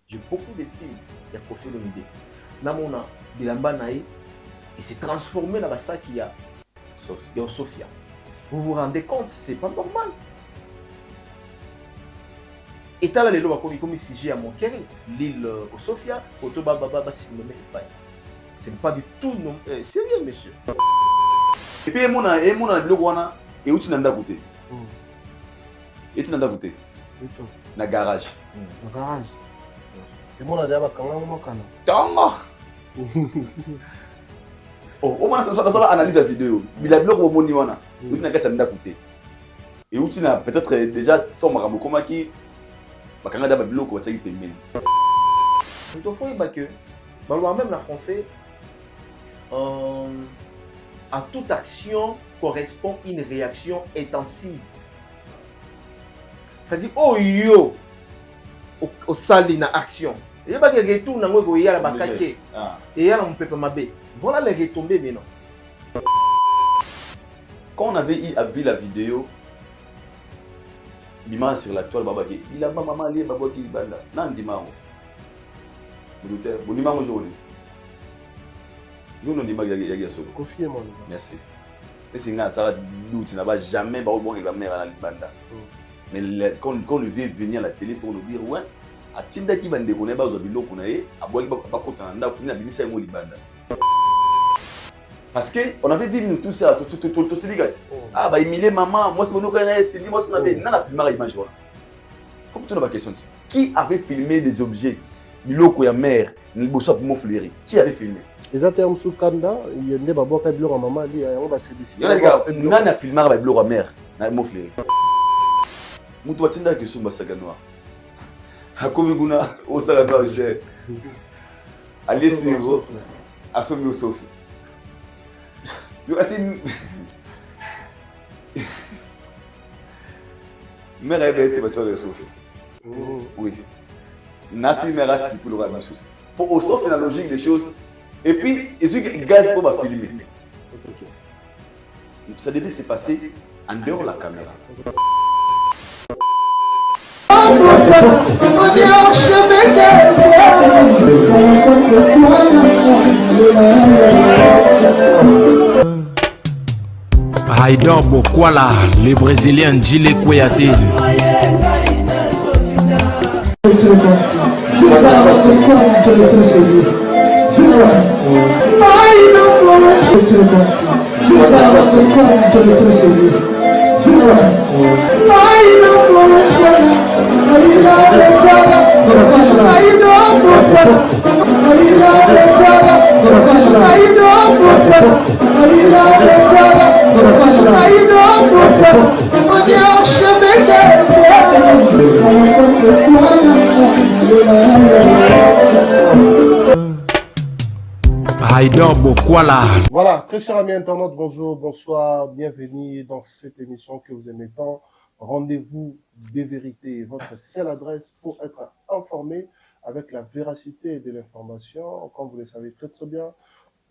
J'ai beaucoup d'estime. Il y a Koffi Olomide. Namona, Bilamba Naï, il s'est transformé dans la sac qu'il y a. Et au Sofia. Vous vous rendez compte, c'est pas normal. Et là, les lois comme sujet à Montkéry, l'île au Sofia, ce n'est pas du tout sérieux, monsieur. Et puis, mon logwana, et où tu n'as pas goûté. Et tu n'as pas goûté. Na garage. Na garage. Et mon a déjà quand même kana. Tango. Oh, on va analyser la vidéo. Il a bloqué au moni wana. Où tu n'as pas goûté. Et où tu n'as peut-être déjà son marabo comme qui bakanga da bloqué au tsaki pemeni. Il faut dire que même la français à toute action correspond une réaction intensive. C'est-à-dire, oh yo, au sali na action. Il y a des retours dans le y a la bakake et il y a un peu mabé. Voilà les retombées maintenant. Quand on avait vu la vidéo, l'image sur la toile, il a pas maman lié, baba qui banda. Non, dimanche. Vous dites, bon dimanche aujourd'hui. Je ne dis pas qu'il y a solo. Confiez-moi. Merci. Et c'est ça va doute, tu n'as jamais pas bon la mère à la banda. Mais quand on le veut venir à la télé pour nous dire, ouais, à Tinda qui va ne connaît pas aux habits qu'on a, à boire pas contre un anda, pour venir à Bimisa et Molibanda. Parce qu'on avait vu nous tous ça, tous ces gars. Ah, bah, Emilie, maman, moi c'est mon canal, c'est lui, moi c'est ma belle. Non, la filmé à l'image. Faut que tu la question. Qui avait filmé des objets? L'eau, la mer, le bosso pour mon fleurir. Qui avait filmé? Les termes sous Kanda, il y a des babos qui ont maman, on va se décider. Il y a des gars, on a filmé avec l'eau, la mer, mon fleurir. Moutou Tinda qui sont Bassaganoa. Hakomiguna, au Salanoa, j'ai. Allez, c'est vous. Assomme Sophie. Mère avait été battue de Sophie. Oui. Nassi Merassi pour le ramener. Pour au sauf la logique des choses. Et puis, il gaz pour ma filmer. Ça devait se passer en dehors de la caméra. Haïdor Bokwala, le Brésilien Djile Kouyaté. Voilà, très chers amis internautes, bonjour, bonsoir, bienvenue dans cette émission que vous aimez tant. Rendez-vous des vérités, votre seule adresse pour être informé avec la véracité de l'information. Comme vous le savez très très bien,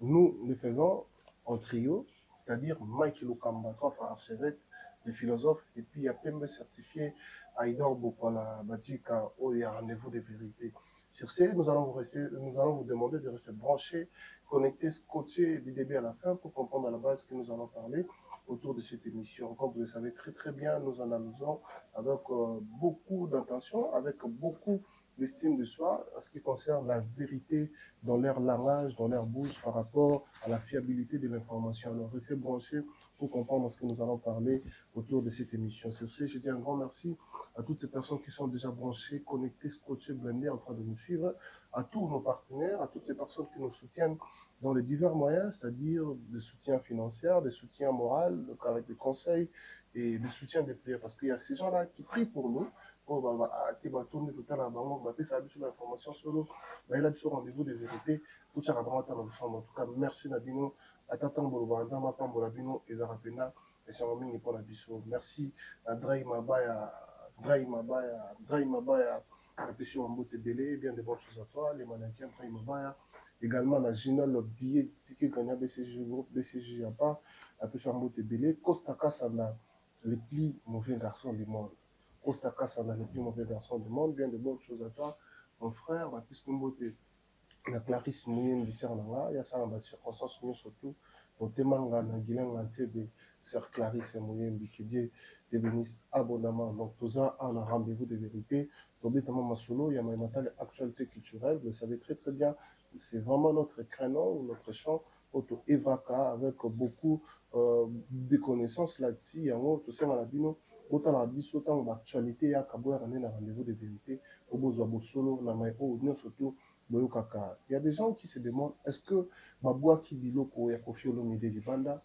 nous le faisons en trio, c'est-à-dire Mike Lukamba, trois frères archevêques, les philosophes, et puis il y a PMB certifié Haïdor Bokwala Badjika, où il y a rendez-vous des vérités. Sur ce, nous allons vous demander de rester branchés, connectés, scotchés du début à la fin pour comprendre à la base ce que nous allons parler autour de cette émission. Comme vous le savez très très bien, nous analysons avec beaucoup d'attention, avec beaucoup d'estime de soi, en ce qui concerne la vérité dans leur langage, dans leur bouche par rapport à la fiabilité de l'information. Alors, restez branchés pour comprendre ce que nous allons parler autour de cette émission. Sur ce, je dis un grand merci à toutes ces personnes qui sont déjà branchées, connectées, scotchées, blindées, en train de nous suivre, à tous nos partenaires, à toutes ces personnes qui nous soutiennent dans les divers moyens, c'est-à-dire des soutiens financiers, des soutiens moraux, avec des conseils et des soutiens des prières. Parce qu'il y a ces gens-là qui prient pour nous. On va tourner tout à l'heure, on va faire l'information sur nous. Il a ce rendez-vous de vérité. En tout cas, merci Nabino. Merci à Drai Mabaya, bien de bonnes choses à toi, les mannequins Drai Mabaya. Également, la Gina, le billet de ticket gagnant BCG Groupe, BCG Yapa, la Pécho Ambote Belé, Costa Cassana, les plis mauvais garçons du monde. Costa Cassana, les plus mauvais garçons du monde, bien de bonnes choses à toi. mon frère, ma piste Mbote, la Clarisse Mouyen, Bissar Nanga, il y a ça dans les circonstances, surtout, au Temanga, Nangilan, Nansebe, Sœur Clarisse Mouyen, que Dieu te bénisse abondamment. Donc, tout ça, on a un rendez-vous de vérité. Tobetama Masolo, il y a ma actualité culturelle, vous le savez très très bien, c'est vraiment notre créneau, notre champ, auto Evraka, avec beaucoup de connaissances là-dessus. Il y a tout ça, Malabino, autant la bis, autant l'actualité, il y a un rendez-vous de vérité, au besoin de solo, surtout. Il y a des gens qui se demandent est-ce que Baboua Kibiloko ya Kofi Olomide Libanda,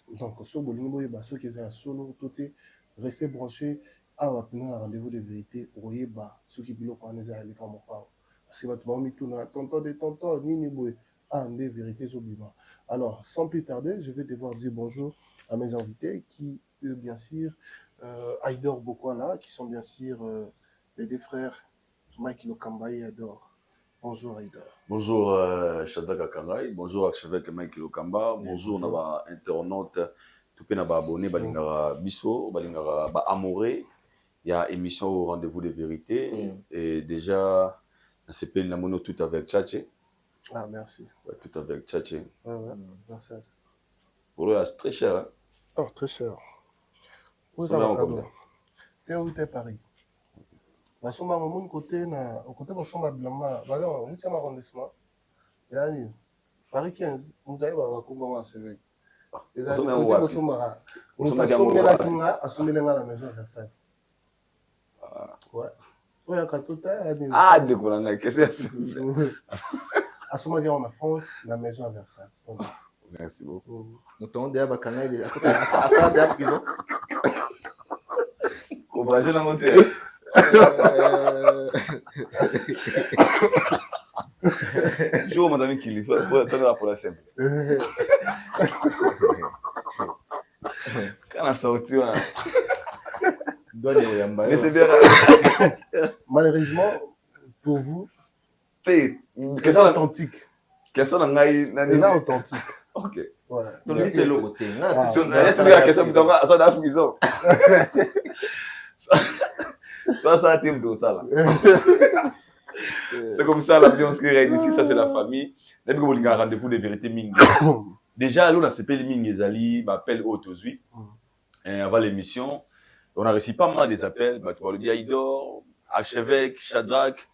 donc sur Bolingo et Basso qui est solo, tout est resté branché à un rendez-vous de vérité, Oyeba, ceux qui Biloko en est à l'écran. Parce que votre mamie tourne à tonton, Nini Boué, à des vérités au Bima. Alors, sans plus tarder, je vais devoir dire bonjour à mes invités qui, bien sûr, Aïdor Bokwala, qui sont bien sûr les deux frères Mike Lokamba et Aïdor. Bonjour Aïda. Bonjour Shadrack Akangai, bonjour archevêque Mike Lokamba, bonjour na internaute, tout pe na ba abonné balingara biso, balingara ba amoré, il y a émission au rendez-vous des vérités et déjà c'est plein la mono tout avec Tchatché. Ah merci. Ouais, tout avec Tchatché. Ouais, merci. Pour eux très cher hein. Oh très cher. Où ça va combien? Et où t'es Paris? Basomba mon côté na côté basomba bilamba bala on 8e arrondissement. Yani Paris 15, vous avez va komba ma sevek. Les amis côté basomba on asomela kinga asomelenga la maison Versailles. Ouais. Ouais katota yani. Ah de quoi na qu'est-ce que asoma bien en France la maison à Versailles. Merci beaucoup. Nous t'en dis à Bakana il est à côté à ça de la prison. Courage la montée. Joue madame qui lui faut attendre pour la simple. Quand on sorti là. Mais c'est bien. Malheureusement pour vous, c'est authentique. Question C'est authentique. OK. Ouais. C'est que le côté. C'est la question vous avez ça dans prison. Soit ça team tout ça là. C'est comme ça l'ambiance qui règne ici, ça c'est la famille. Depuis que vous avez rendez-vous de vérité mingi. Déjà là on s'appelle mingi ezali, m'appelle Otozui. Avant l'émission, on a reçu pas mal des appels, bah tu vas le dire Aïdor, archevêque, Shadrack,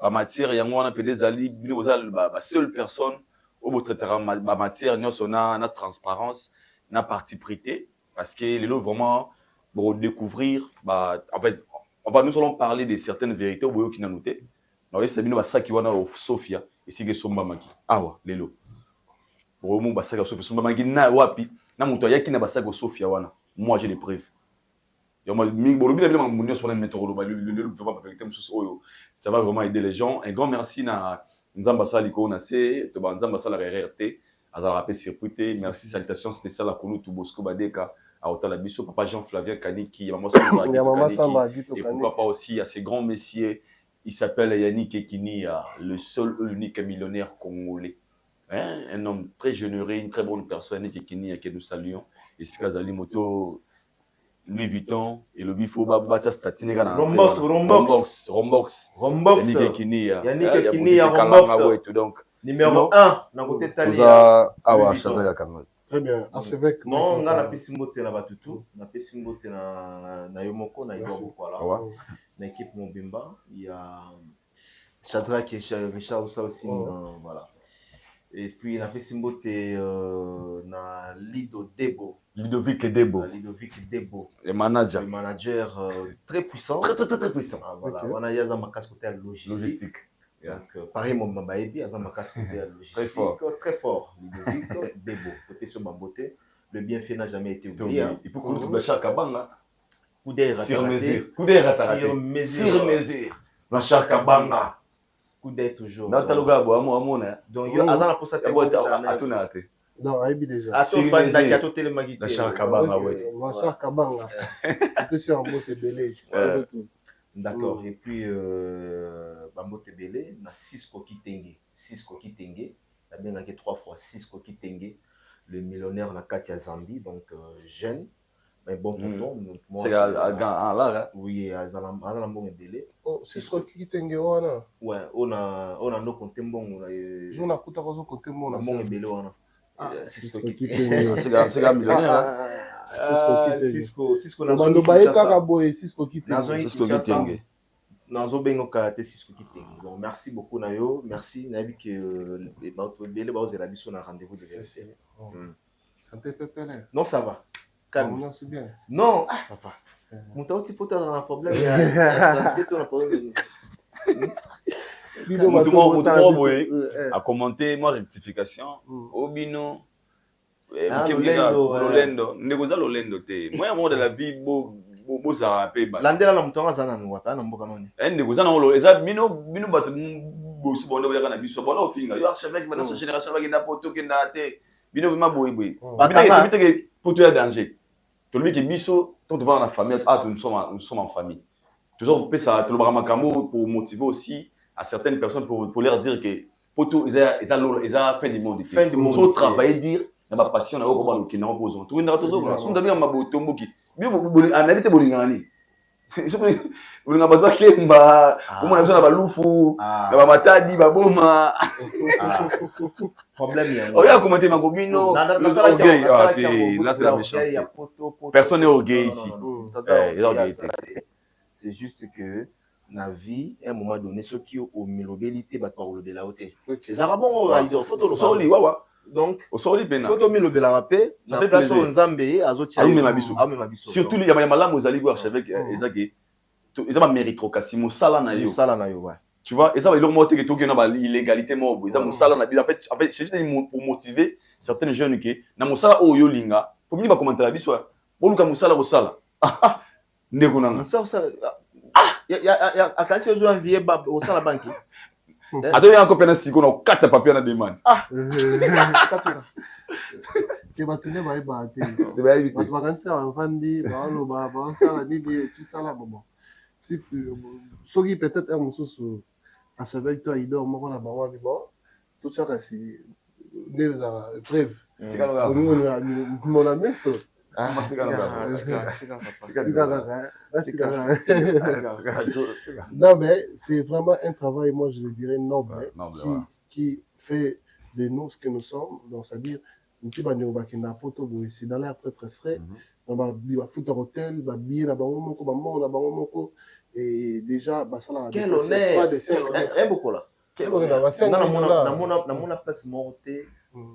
ba matière yango on appelle des ali, ba seule personne au bout traitera ba matière nous on a na transparence, na parti prêté parce que les lots vraiment pour découvrir bah en fait nous allons parler de certaines vérités au bout qui n'a noté. Alors c'est bino ba ça qui wana au Sofia ici que somba maki. Ah wa lelo. Pour mo ba ça que Sofia somba maki na wapi na muto yaki na ba ça que Sofia wana. Moi j'ai des preuves. Ça va vraiment aider les gens. Un grand merci à Nzamba Saliko Nase, Nzamba Sala RRT, Azara Circuité. Merci, salutations spéciales à Konou Toubosco Badeka, à Otalabiso, Papa Jean-Flavien Kaniki, Maman Samba et pourquoi pas aussi à ces grands messieurs. Il s'appelle Yannick Ekini, le seul unique millionnaire congolais. Hein? Un homme très généreux, une très bonne personne, Yannick Ekini, que nous saluons. Et c'est Kazali Moto. Louis Vuitton et le bifo bata statine kana Rombox Yannick Ekini Rombox donc numéro 1 na côté tali awa Shadrack Akangai. Très bien, archevêque. Non, on a pesi mbote na batutu, na pesi mbote na yomoko na ido voilà. Na équipe Mobimba, il y a Shadrack et Richard ça aussi voilà. Et puis na pesi mbote na Lido Debo. Ludovic Debo. Le manager très puissant. Très puissant. Ah, voilà. Okay. On a Yaza Makas côté logistique. Donc, pareil, mon Mabaebi, Yaza Makas côté logistique. Très fort. Ludovic Debo. Côté sur ma beauté. Le bienfait n'a jamais été oublié. Il peut couler tout le Chakabanga. Sur mesure. Sur mesure. Dans Chakabanga. Coup d'œil toujours. Dans Taluga, Amona. Donc, il y a Azana pour ça. Non, Aibi déjà. À tout fan d'Akato Télémagité. La Chakabanga, ouais. La Chakabanga. C'est un beau Tébélé. D'accord. Et puis, Bambo Tébélé, on a 6 coquilles Tengue. 6 coquilles Tengue. Il a bien gagné 3 fois 6 coquilles Tengue. Le millionnaire, on a Katia Zambi, donc jeune. Mais bon tonton. C'est en l'art. Oui, azala mbongo ebele. Oh, Cisco kitenge wana. Ouais, on a no compte mbongo na Jo na kuta kozo côté mona. mbongo ebele wana. Cisco Cisco kitenge. C'est un millionnaire. Cisco Mando baye kaka boye Cisco kitenge. Cisco kitenge. Nazo bengo kate Cisco kitenge. Donc merci beaucoup na yo. Merci na bi que les bato ebele ba ozela biso na rendez-vous de vérité. Santé pépélé. Non, ça va. Calme. Non, c'est bien. Non, papa. Mon petit pote a un problème. Il y a santé, tu as un problème. A commenté moi rectification Obino Lolendo Lolendo te moi avant de la vie bo za pe ba landela na mtonga zana ngwata na mboka noni ndeko zana lo eza bino bato bo su bondo ya na biso bono finga yo avec ma génération ba kenda poto kenda te bino vraiment boy bino que poto ya danger to le que biso to devant la famille nous sommes en famille toujours peut ça to le makambo pour motiver aussi à certaines personnes pour leur dire que poto ils a fin du monde faut travailler dire na ba passion na ko ba lokina ko pozo to na to zo so ndabi ma botombo ki bi anabite bolingani so bolinga ba kemba ko mona na ba lufu na ba matadi ba boma problème ya o ya commenter ma gobino là c'est la méchanceté personne n'est orgueil ici c'est juste que na vie à un moment donné ceux qui ont milobelité ba to lobela ote les arabons ils ont photo le soli wawa donc photo milobela rapé na place nzambe azotia surtout les yamala mozali go archevêque ezaki ezaba méritocratie musala na yo ouais tu vois ezaba iloko moté que to na ba illégalité mo ezaba musala na bi en fait c'est juste pour motiver certains jeunes qui na musala oyo linga pour bien ba commenter la biso boluka musala ko sala ndeko nanga musala ya akasi ozo envier ba au sala banki attends encore pendant 6 qu'on a 4 papiers na demande ke batune ba iba te ba kanisa ba fandi ba lo ba sala nini tout ça là bon si soki peut-être un mususu avec toi il dort moko na bango ni bon tout ça c'est des preuves mon ami ça non mais c'est vraiment un travail moi je le dirais noble qui fait de nous ce que nous sommes donc c'est-à-dire nti banyo bakenda poto boye c'est dans l'air très très frais on va foot hôtel ba billet na bango moko ba mort na bango moko et déjà basala quel honneur pas de ça beaucoup là quel honneur na mona place morte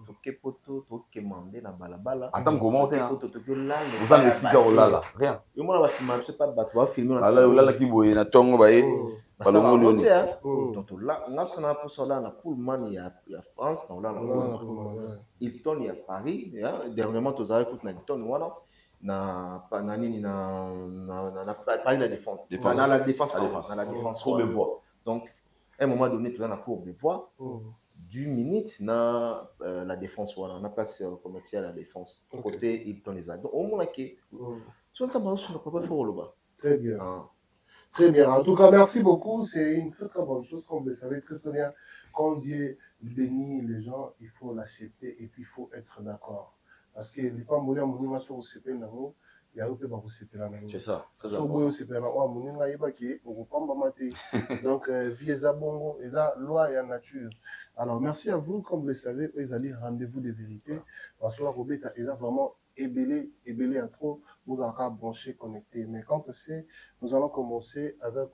toke poto toke mandé na balabala attends comment t'es poto toke lala vous avez sika olala rien yo mona ba filmer je sais pas bato ba filmer na ala olala ki boye na tongo ba e balongo loni donc là on a son approche là na Pullman ya France na olala Hilton ya Paris ya dernièrement tous avez écouté na Hilton wana na nini na Paris la défense na la défense pour me voir donc à un moment donné tu as na pour me voir 10 minutes na la défense wana na place commerciale la défense côté Hilton les a donc au moins que soit ça va sur le papa faire le bas très bien très bien en tout cas merci beaucoup c'est une très très bonne chose comme vous le savez très très bien quand Dieu bénit les gens il faut l'accepter et puis il faut être d'accord parce que les pas mourir mon sur au CP nango il y a peu ba CP là c'est ça so boyo CP na wa moninga yebaki au pamba maté donc vie eza bongo eza loi et nature alors merci à vous comme vous le savez les allez rendez-vous de vérité parce que la robeta est vraiment ébélé à trop vous allez brancher connecté mais quand c'est nous allons commencer avec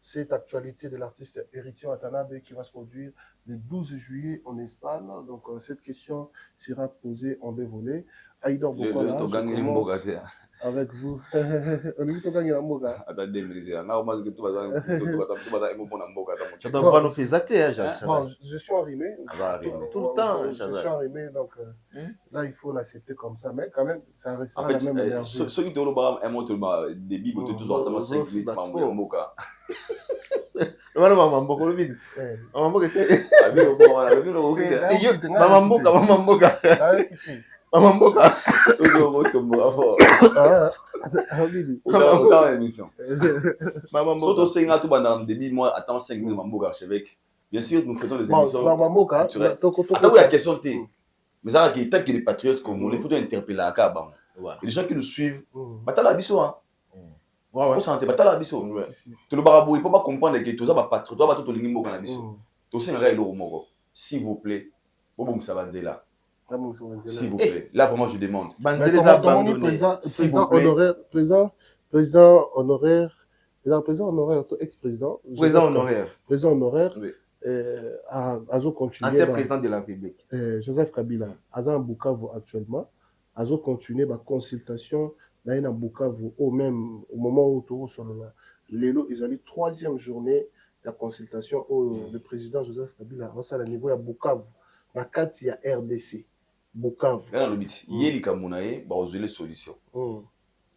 cette actualité de l'artiste Héritier Watanabe qui va se produire le 12 juillet en Espagne donc cette question sera posée en deux volets Aïdor Bokola avec vous. Attendez, je suis enrhumé. Tout le temps, je suis enrhumé, donc là, il faut l'accepter comme ça. Mais quand même, ça reste la même énergie. Ceux qui ont un débit, ils ont toujours 5 minutes. Mamamboka Soto senga tout bandam débit moi attends 5 minutes mamboka archevêque. Bien sûr nous faisons des émissions. Mamamboka attends la question T. Mais ça qui tant que les patriotes comme on les faut interpeller à Kabam. Voilà. Et les gens qui nous suivent, batala biso hein. Ouais, ouais. On santé batala biso. Tu le barabou, il faut pas comprendre que tout ça va pas trop, toi va tout lingi moko na biso. To se ngara eloko moko. S'il vous plaît, bobo msabanzela. S'il vous plaît. Là vraiment je demande. Banzela abandonné. Président honoraire, ex-président. Président honoraire. Oui. Azo continue. Ancien président de la République. Joseph Kabila. Azo Bukavu actuellement. Azo continue ma consultation. Là, il y a Bukavu au moment où tout le monde Lelo, ils ont dit 3e journée de la consultation où le président Joseph Kabila a niveau à Bukavu. La 4 il y a RDC. Bukavu. Là le but, yeli kamunaye ba ozele solution.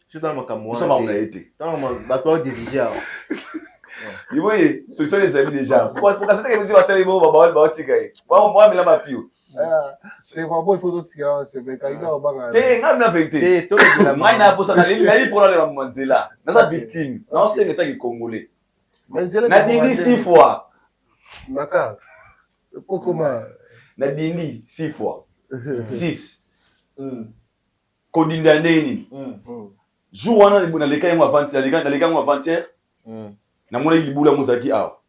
C'est dans ma camoufle. Ça va on a été. Dans ma bateau dirigé. Vous voyez, solution les amis déjà. Pour casser que vous avez bon ba tikaye. Moi mais là ma pio. C'est vraiment il faut d'autres gars, c'est vrai qu'il a banga. Ngam na vérité. Moi na posa na li pour aller manzela. Na sa victime. Non c'est l'état qui congolais. Na dini 6 fois. Naka. Kokoma. Na dini 6 fois. 6. Kodinda ndeni. Jour wana na leka yango avant-hier. Na mona libula muzaki awa.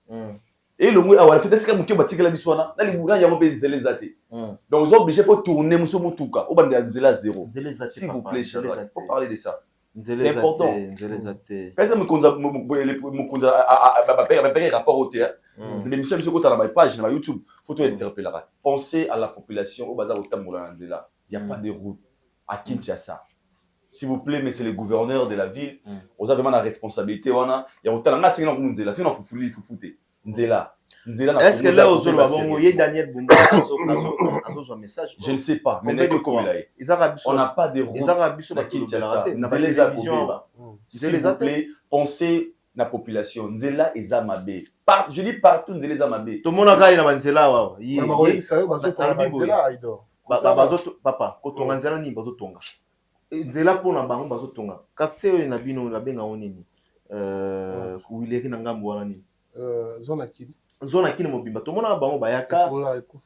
Et le mot a fait des cas qui ont bâti la bisouana. Là, les moulins, il y a un peu de zélésate. Donc, ils sont obligés de tourner Moussou Moutouka. Au bas de zéla zéro. S'il vous plaît, Chadra. Pour parler de ça. C'est important. Peut-être que rapport au théâtre. L'émission est sur la page, sur YouTube. Faut tout interpeller. Pensez à la population au bazar au Tamoula. Il n'y a pas de route à Kinshasa. S'il vous plaît, mais c'est le gouverneur de la ville. Vous avez vraiment la responsabilité. Il y a autant de gens qui ont fait Nzela. Est-ce que là, il y a Daniel Bumba un message? Je ne sais pas. Mais on n'a pas de route. S'il vous plaît, pensez à la population. Nzela et Zamabe. Je dis partout Nzela et Zamabe. Tout le monde a gagné Nzela. Papa, quand on a Nzela, ni bazotonga. Nzela pour na bango bazotonga. Quartier oyo na bino na benga onini. Kuileki na ngambo wana ni. Zona kini mobimba tomona bango bayaka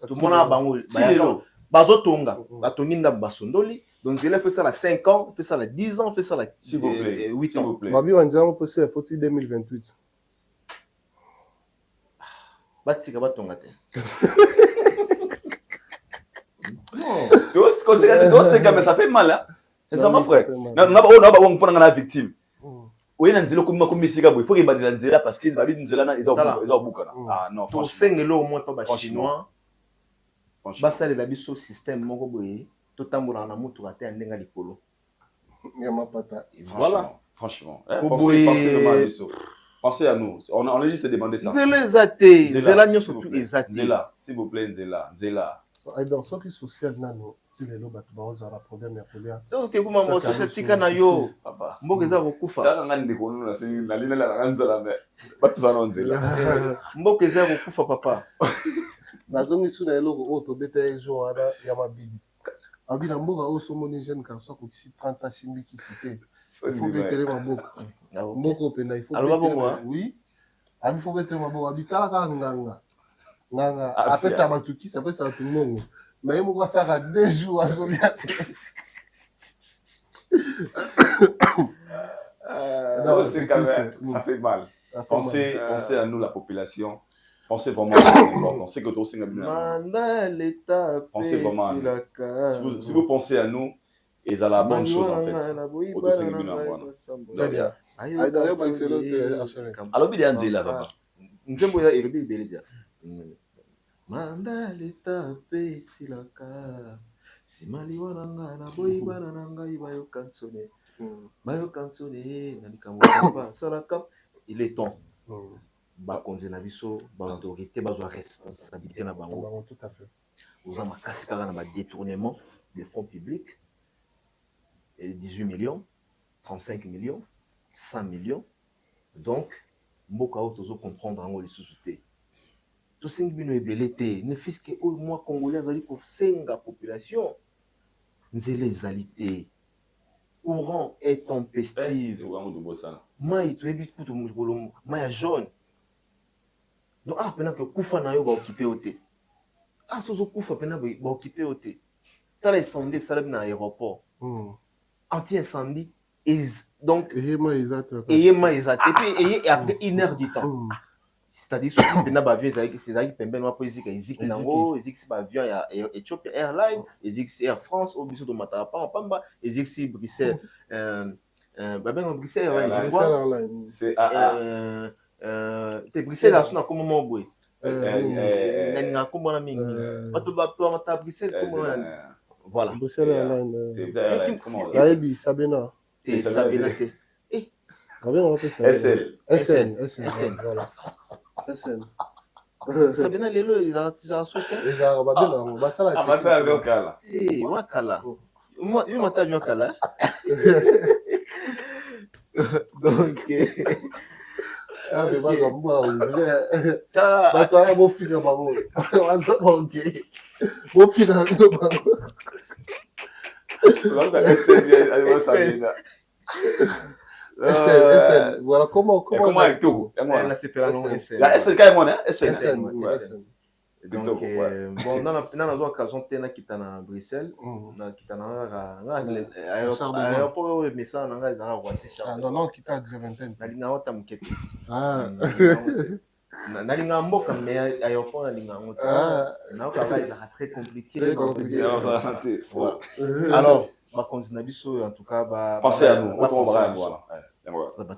tomona bango bayaka bazotonga batongi nda basondoli donc il fait ça à 5 ans fait ça à 10 ans fait ça à 8 ans babi wanzango possible faut 2028 batika batonga te non mais ça fait mal hein c'est ça mon frère on prend la victime. Oui, il faut qu'il y ait des parce qu'ils ont beaucoup. Ah non, pour 5 euros au moins pas chinois. Basa de la biso système moko boye to tambola na mutu ate ndenga likolo. Nyama pata. Voilà, franchement. Pensez à nous. On a juste demandé ça. Zela nyo surtout ezate. Nzela, s'il vous plaît, Nzela. Dans ce qui social nano, si les lobes ont un problème à coller. Donc tu comment moi société kana yo. Mboka za kokufa. Tanga ngandi ko na se na lina la nzela me. Batu za Nzela. Mboka za kokufa papa. Nazongi suna eloko o to beta ejo ada ya mabidi. Abi na mboka o somo ni jeune garçon ko ki 30 ans simbi ki cité. Il faut betere maboko. Mboka penda il faut. Alors bon oui. Abi faut betere maboko abi kala nganga. Nganga après ça va tout qui ça après ça tout le monde. Mais il me ça à 2 jours à Zoliat. Ça fait mal. Pensez à nous la population. Pensez vraiment à nous. C'est que tout pensez vraiment à nous. Si vous pensez à nous, et à la bonne chose en fait. Alors, il y a un zéla là-bas. Manda leta pe silaka simali wananga na boy banana ngai bayo kansone na likambo ba salaka il est temps ba konze na biso ba autorité ba zo responsabilité na bango tout à fait vous en makasi kaka na ba détournement des fonds publics et 18 millions 35 millions 100 millions donc mboka otozo comprendre ngo lisusu te. Tout ce qui est belleté, ne fils que moi congolais zali ko senga population nzele zalité courant est tempestive mai to ebi kutu mukolo mai jaune donc pena que kufa na yo ba occuper oté sozo kufa pena ba occuper oté tala sondé salabi na aéroport anti-incendie. Donc, Et moi, exact. et puis, après 1 heure du temps. C'est-à-dire que les avions, c'est-à-dire que les avions, c'est avion Ethiopia Airlines, Air France, au biseau de Matarapa, Pamba, Bruxelles, Bruxelles Airlines, je crois. C'est Bruxelles, là, on a comment m'envoyer. Voilà. Bruxelles Airlines. Laïbi, Sabena. Sabena. SN. Voilà. SN. Sabena lelo ils sauté. Les Arabes ba sala. Ah mata avion kala. Wakala. Moi mata avion kala. Donc ah mais ba gamba. Ba toi bo fika ba bo. OK. Bo fika ba bo. Voilà comment avec tout. La séparation SN. La SN quand même SN. Donc bon on a occasion tena kitana Bruxelles na kitana aéroport mais ça na nga za Roissy Charles. Non kita Xaventin. Na linga wata mukete. Na linga mboka mais aéroport na linga ngota. Na ka va très compliqué. Alors bakonzi na biso en tout cas pensez à nous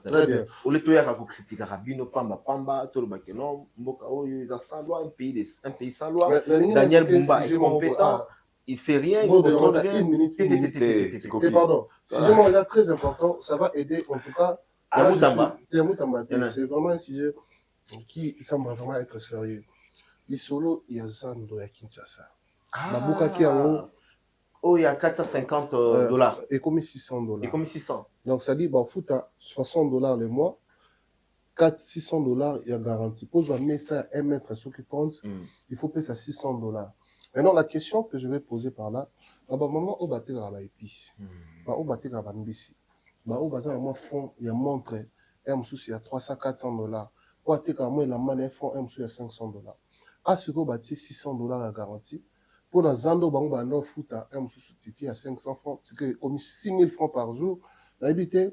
très bien. Au lieu de critiquer Rabino Pamba tout le bakeno mboka oyo ils sans loi un pays sans loi. Daniel Bumba est compétent, il fait rien, il contrôle rien. Pardon, si je me regarde très important, ça va aider en tout cas à Moutamba. C'est vraiment un sujet qui semble vraiment être sérieux. L'isolo il y a Zando ya Kinshasa. Mabuka qui a il y a 450 dollars. Et comme 600 dollars. Et comme 600. Donc, ça dit, bah, fout à 60 dollars le mois, 600 dollars, il y a garantie. Pour jouer ça à 1 mètre sur qui compte, il faut payer ça 600 dollars. Maintenant, la question que je vais poser par là, maman, au bâtir la épice, au bâtir la mbisi, au bazar, moi, fond, il y a montre, il y a 300-400 dollars. Au bâtir la moi, la manne, fond, il y a 500 dollars. À ce qu'on bâtir 600 dollars la garantie, pour la Zando, on fout à à 500 francs, c'est que 6 000 francs par jour. L'habité,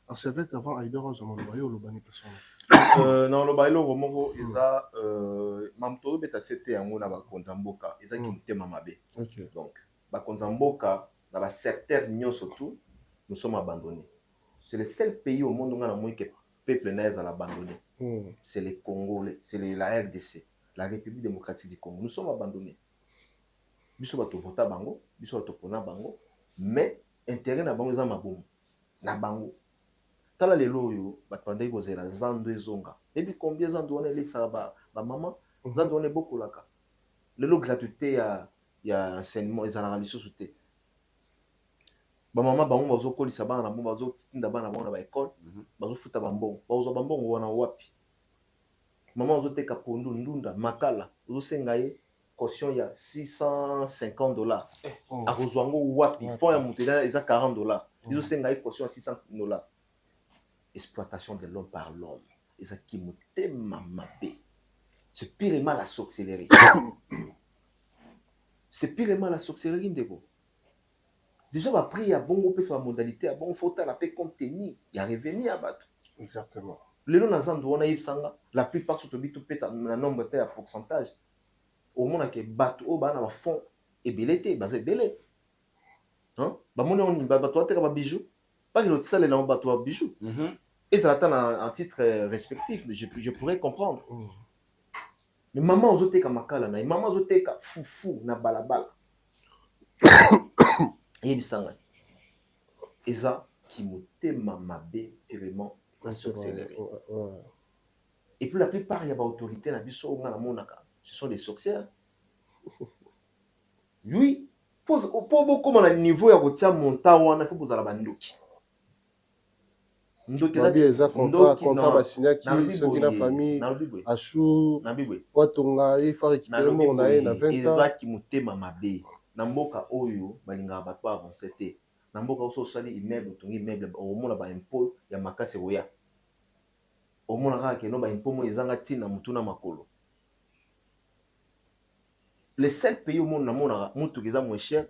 archevêque avant Aïdora, je m'en voyais au Lobani personne. Non, le bailo romongo, ils a mamto beta c'était en ona ba konzamboka, ils a qui muté mamabe. Donc, ba konzamboka, dans ba secteur nyon surtout, nous sommes abandonnés. C'est le seul pays au monde où on a moins que peuple naise à l'abandonner. C'est les Congolais, c'est la RDC, la République démocratique du Congo. Nous sommes abandonnés. Biso bato vota bango, biso bato pona bango, mais intérêt na bango za mabomu na bango. Tala lelo yo batpandai bozela zando ezonga. Et combien zando on est ça ba maman, zando on est beaucoup laka. Lelo gratuité ya enseignement ezala lisusu te. Ba maman bango bazo kolisa bana na bomba bazo tinda bana bona ba école, bazo futa bambongo. Bazo bambongo wana wapi? Maman bazo teka pondu ndunda makala, bazo senga ye caution il y a 650 dollars. À Rozwango wapi, fond ya mutela ils a 40 dollars. Ils ont senga caution à 600 dollars. Exploitation de l'homme par l'homme. Ils a qui muté mamabe. C'est purement la sorcellerie. C'est purement la sorcellerie ndeko. Déjà va prier à bon groupe sa modalité à bon faut la paix contenu, il y a revenu à battre. Exactement. Les gens dans on a yipsanga, la plupart sont bitu peta un nombre de pourcentage. Au monde que bateau au bas na fond et belete basé belé hein ba mon on bateau te ba bijou pas que l'autre salle là on bateau bijou et ça attend en titre respectif mais je pourrais comprendre mais maman ozote ka makala na maman ozote ka fufu na balabala et bisanga et ça qui motema mabe vraiment la sorcellerie et puis la plupart il y a ba autorité na biso on na monaka. Ce sont des sorcières. Oui, pour beaucoup à niveau, il y a montant, il faut poser la bandoki. Contrat Basinaki, ceux qui ont famille, Achou, Watonga, il faut récupérer mon aïe, na 20 ans. Ezaki mutema mabe. Namboka oyo, balinga batwa avancé te. Namboka oso sali immeuble, tongi immeuble, au mona ba impôt, ya makase roya. Au mona rake no ba impôt mo ezanga tina mutuna makolo. Les seuls pays au monde, moins cher,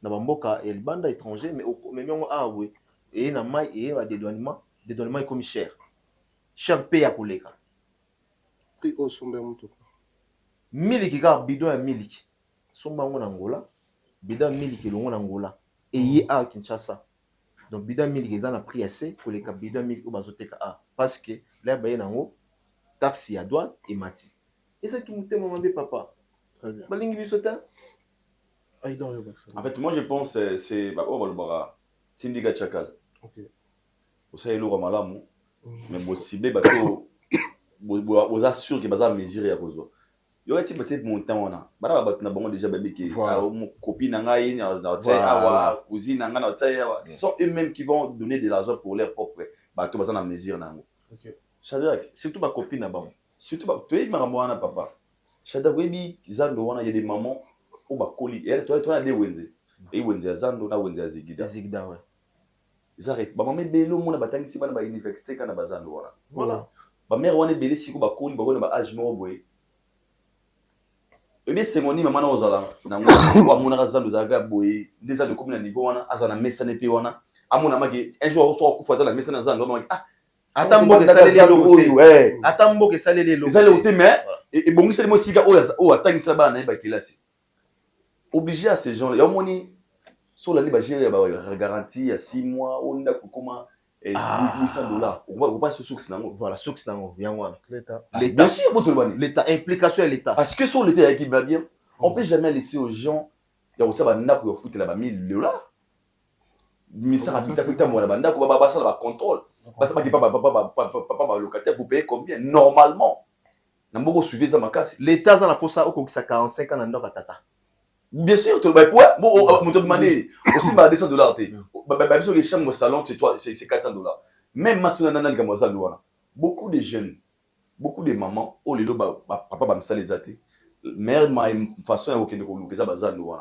na bamboka et banda étranger mais même ah oui et na mai et ba dédouanement est cher pe ya koleka prix au sombe mutuka miliki ka bidon ya miliki somba ngo na Angola bidon ya miliki longo na Angola et yi a Kinshasa donc bidon ya miliki eza na prix assez koleka bidon ya miliki o bazoteka a parce que là ba ye nango taxe ya douane et mati eza ki mutema mabe papa très bien balingi biso ta en fait moi je pense c'est ba o balobara Tindika Chakal OK osa eloko malamu mais bosibe bato boza sûr que baza mesure ya kozwa yo eti peut-être montant wana bana bato na bango déjà babiki copine na ngai na awa cousine na ngai na awa ce sont eux-mêmes qui vont donner de l'argent pour leur propre bato baza na mesure nango OK Shadrack surtout ba copine na bango surtout ba to yi makambo wana papa Shadrack webi zando wana il y a des mamans ou ba koli et toi na de wenze et wenze ya zando na wenze ya zigida ouais Zarek, ba maman belo mona batangisi bana ba université kana bazando wana. Voilà. Ba mère wana beli siko ba koli ba kona ba âge moko boy. Et bien c'est ngoni maman na ozala na ngwa mona zando zaga boy, des ans de comme na niveau wana azana mesa ne pe wana. Amona maki un jour so kufa la mesa na zando maki ah atambo ke saleli lokote ouais atambo ke saleli lokote ezali lokote mais et bongi sali mo sika o atangisi bana na ba kilasi. Obligé à ces gens là, yomoni sur la libre gérer la garantie à 6 mois on a comment $800 on va pas se souci nango voilà souci nango yangwana l'état bien sûr l'état implication de l'état parce que sur l'état qui va bien on peut jamais laisser aux gens ya otsa banda ko foutre la ba $1000 mais ça habite à moi la banda ko ba ça la contrôle parce que papa locataire vous payez combien normalement na mboko suivre ça makasi l'état za na posa okokisa 45 ans na ndoko tata. Bien sûr, tu vas pouvoir. Bon, on te demande aussi $200. Bah, les chambres au salon, c'est toi, c'est $400. Même beaucoup de jeunes, beaucoup de mamans, oh les lots, papa va me saler les athées. Mère m'a une façon à aucun de nous que ça bazar nous.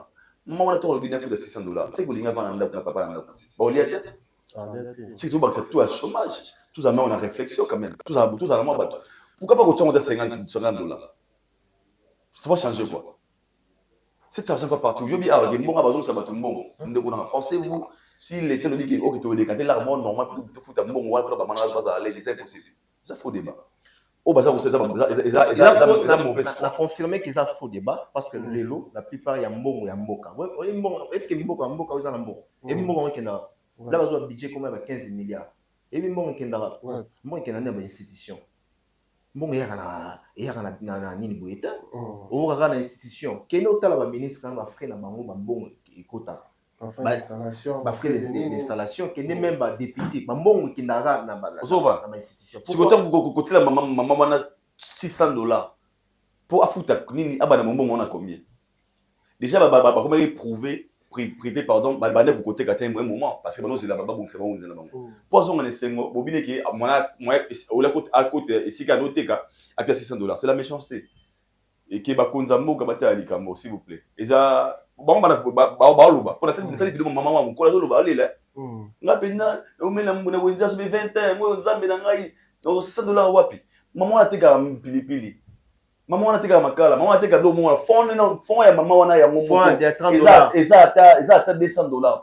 Maman a ton bien fait de $600. C'est que vous n'avez pas un papa. Bon, il y a c'est tout c'est tout à chômage. Tous à on a réflexion quand même. Tous à la main. Pourquoi pas continuer à $50? Ça va changer quoi? Cet argent va partir. Je dis, ah, il y a un bon ça va tout bon. Pensez-vous, s'il était le dit qu'il faut décanter l'argent normal pour tout foutre un bon mois, pour pas aller, c'est impossible. Ça faut débat. Oh, bah ça, vous savez, ça mauvaise. On a confirmé qu'ils ont faux débat parce que les lots, la plupart, il y a un bon ou il y a un boka. Oui, il y a un boka, il y a un boka. Et il y a un là, il y a un budget comme 15 milliards. Et puis, il y a une institution. Bon il y a nini boyeta o ka na institution kene otala ba ministre kana ba frais na bango ba mbongo ekota ba frais d'installation kene même ba député ba mbongo kindaka na ba institution si kotam ko kotila maman wana $600 pour afuta nini abana mbongo wana combien déjà ba comment prouver privé pardon bande ko côté katé un moment parce que bano c'est la baba bon c'est bon on bango poison on est bobine ki moi au la côté à côté ici ka noteka à $600 c'est la méchanceté et qui ba konza mboka bata likambo s'il vous plaît eza bon ba loba pour la telle vidéo maman wa ko la loba alela ngapena o mena mbona wenza so 20 ans mo nzambe na ngai $600 wapi maman ateka pilipili maman wana teka makala maman ateka do mo fond ya maman wana ya ngombo eza ata $200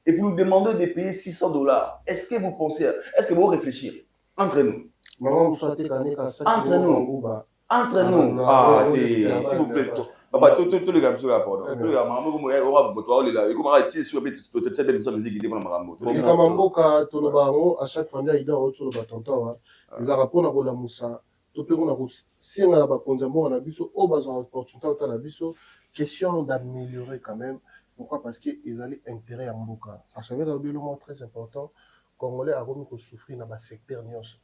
et vous nous demandez de payer $600 est-ce que vous pensez est-ce que vous réfléchir entre nous maman entre nous ah s'il vous plaît papa tout le gars sur rapport tout le gars maman comme on va botoa là et comment est-ce sur peut-être cette émission musique idée pour maman kama mboka tolobango à chaque fois ida ocho ba tonton za rapona ko la musa to pe kona ko singa la bakonza mboka na biso o bazon opportunité ota na biso question d'améliorer quand même pourquoi parce que ils allaient intérêt à mboka à chaque fois le très important congolais a remis ko souffrir dans ba secteur nyos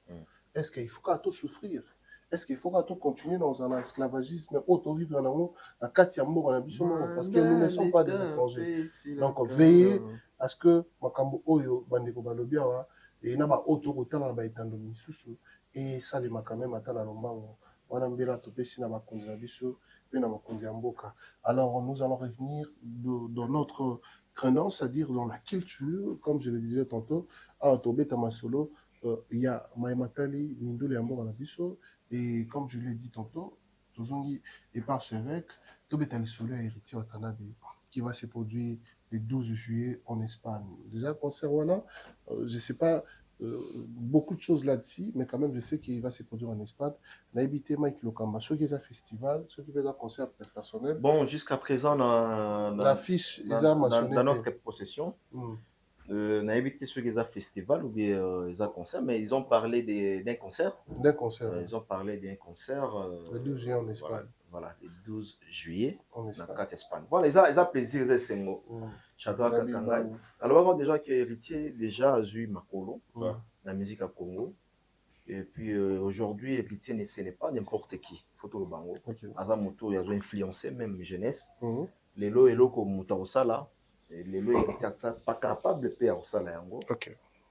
est-ce qu'il faut qu'à tout souffrir est-ce qu'il faut qu'à tout continuer dans un esclavagisme auto vivre dans la katia mboka na biso parce que nous ne sommes pas des étrangers donc veillez à ce que makambo oyo bandeko balobia wa et na ba auto kotala na ba etando misusu et ça les quand même atala lombango wana mbela to pesi na bakonzi na biso pe na makonzi ya mboka alors nous allons revenir dans notre créneau c'est-à-dire dans la culture comme je le disais tantôt à tobeta masolo il y a Maïmatali Mindole ya mboka na biso et comme je l'ai dit tantôt tozongi et par ce évêque tobeta lisolo ya héritier watanabe qui va se produire le 12 juillet en Espagne. Déjà, concert Wana, je ne sais pas beaucoup de choses là-dessus, mais quand même, je sais qu'il va se produire en Espagne. On a évité Mike Lokamba, ceux qui ont un festival, ceux qui ont un concert personnel. Bon, jusqu'à présent, L'affiche, ils ont mentionné. dans notre possession, on a évité ceux qui ont un festival ou bien ils ont un concert, mais ils ont parlé d'un concert. D'un concert. Ils ont parlé d'un concert. Le 12 juillet en Espagne. Voilà, le 12 juillet en Espagne. Dans Espagne. Voilà, ils ont plaisir, ils ont ces mots. Chadra Kakangai. Alors, déjà que héritier, déjà, a eu Makolo, la musique à Congo. Et puis aujourd'hui, héritier, ce n'est pas n'importe qui. Photo le bango. Azamoto, il a influencé même jeunesse. Les lots et lots comme Moutaosala. Les lots héritiers, pas capable de payer au salaire.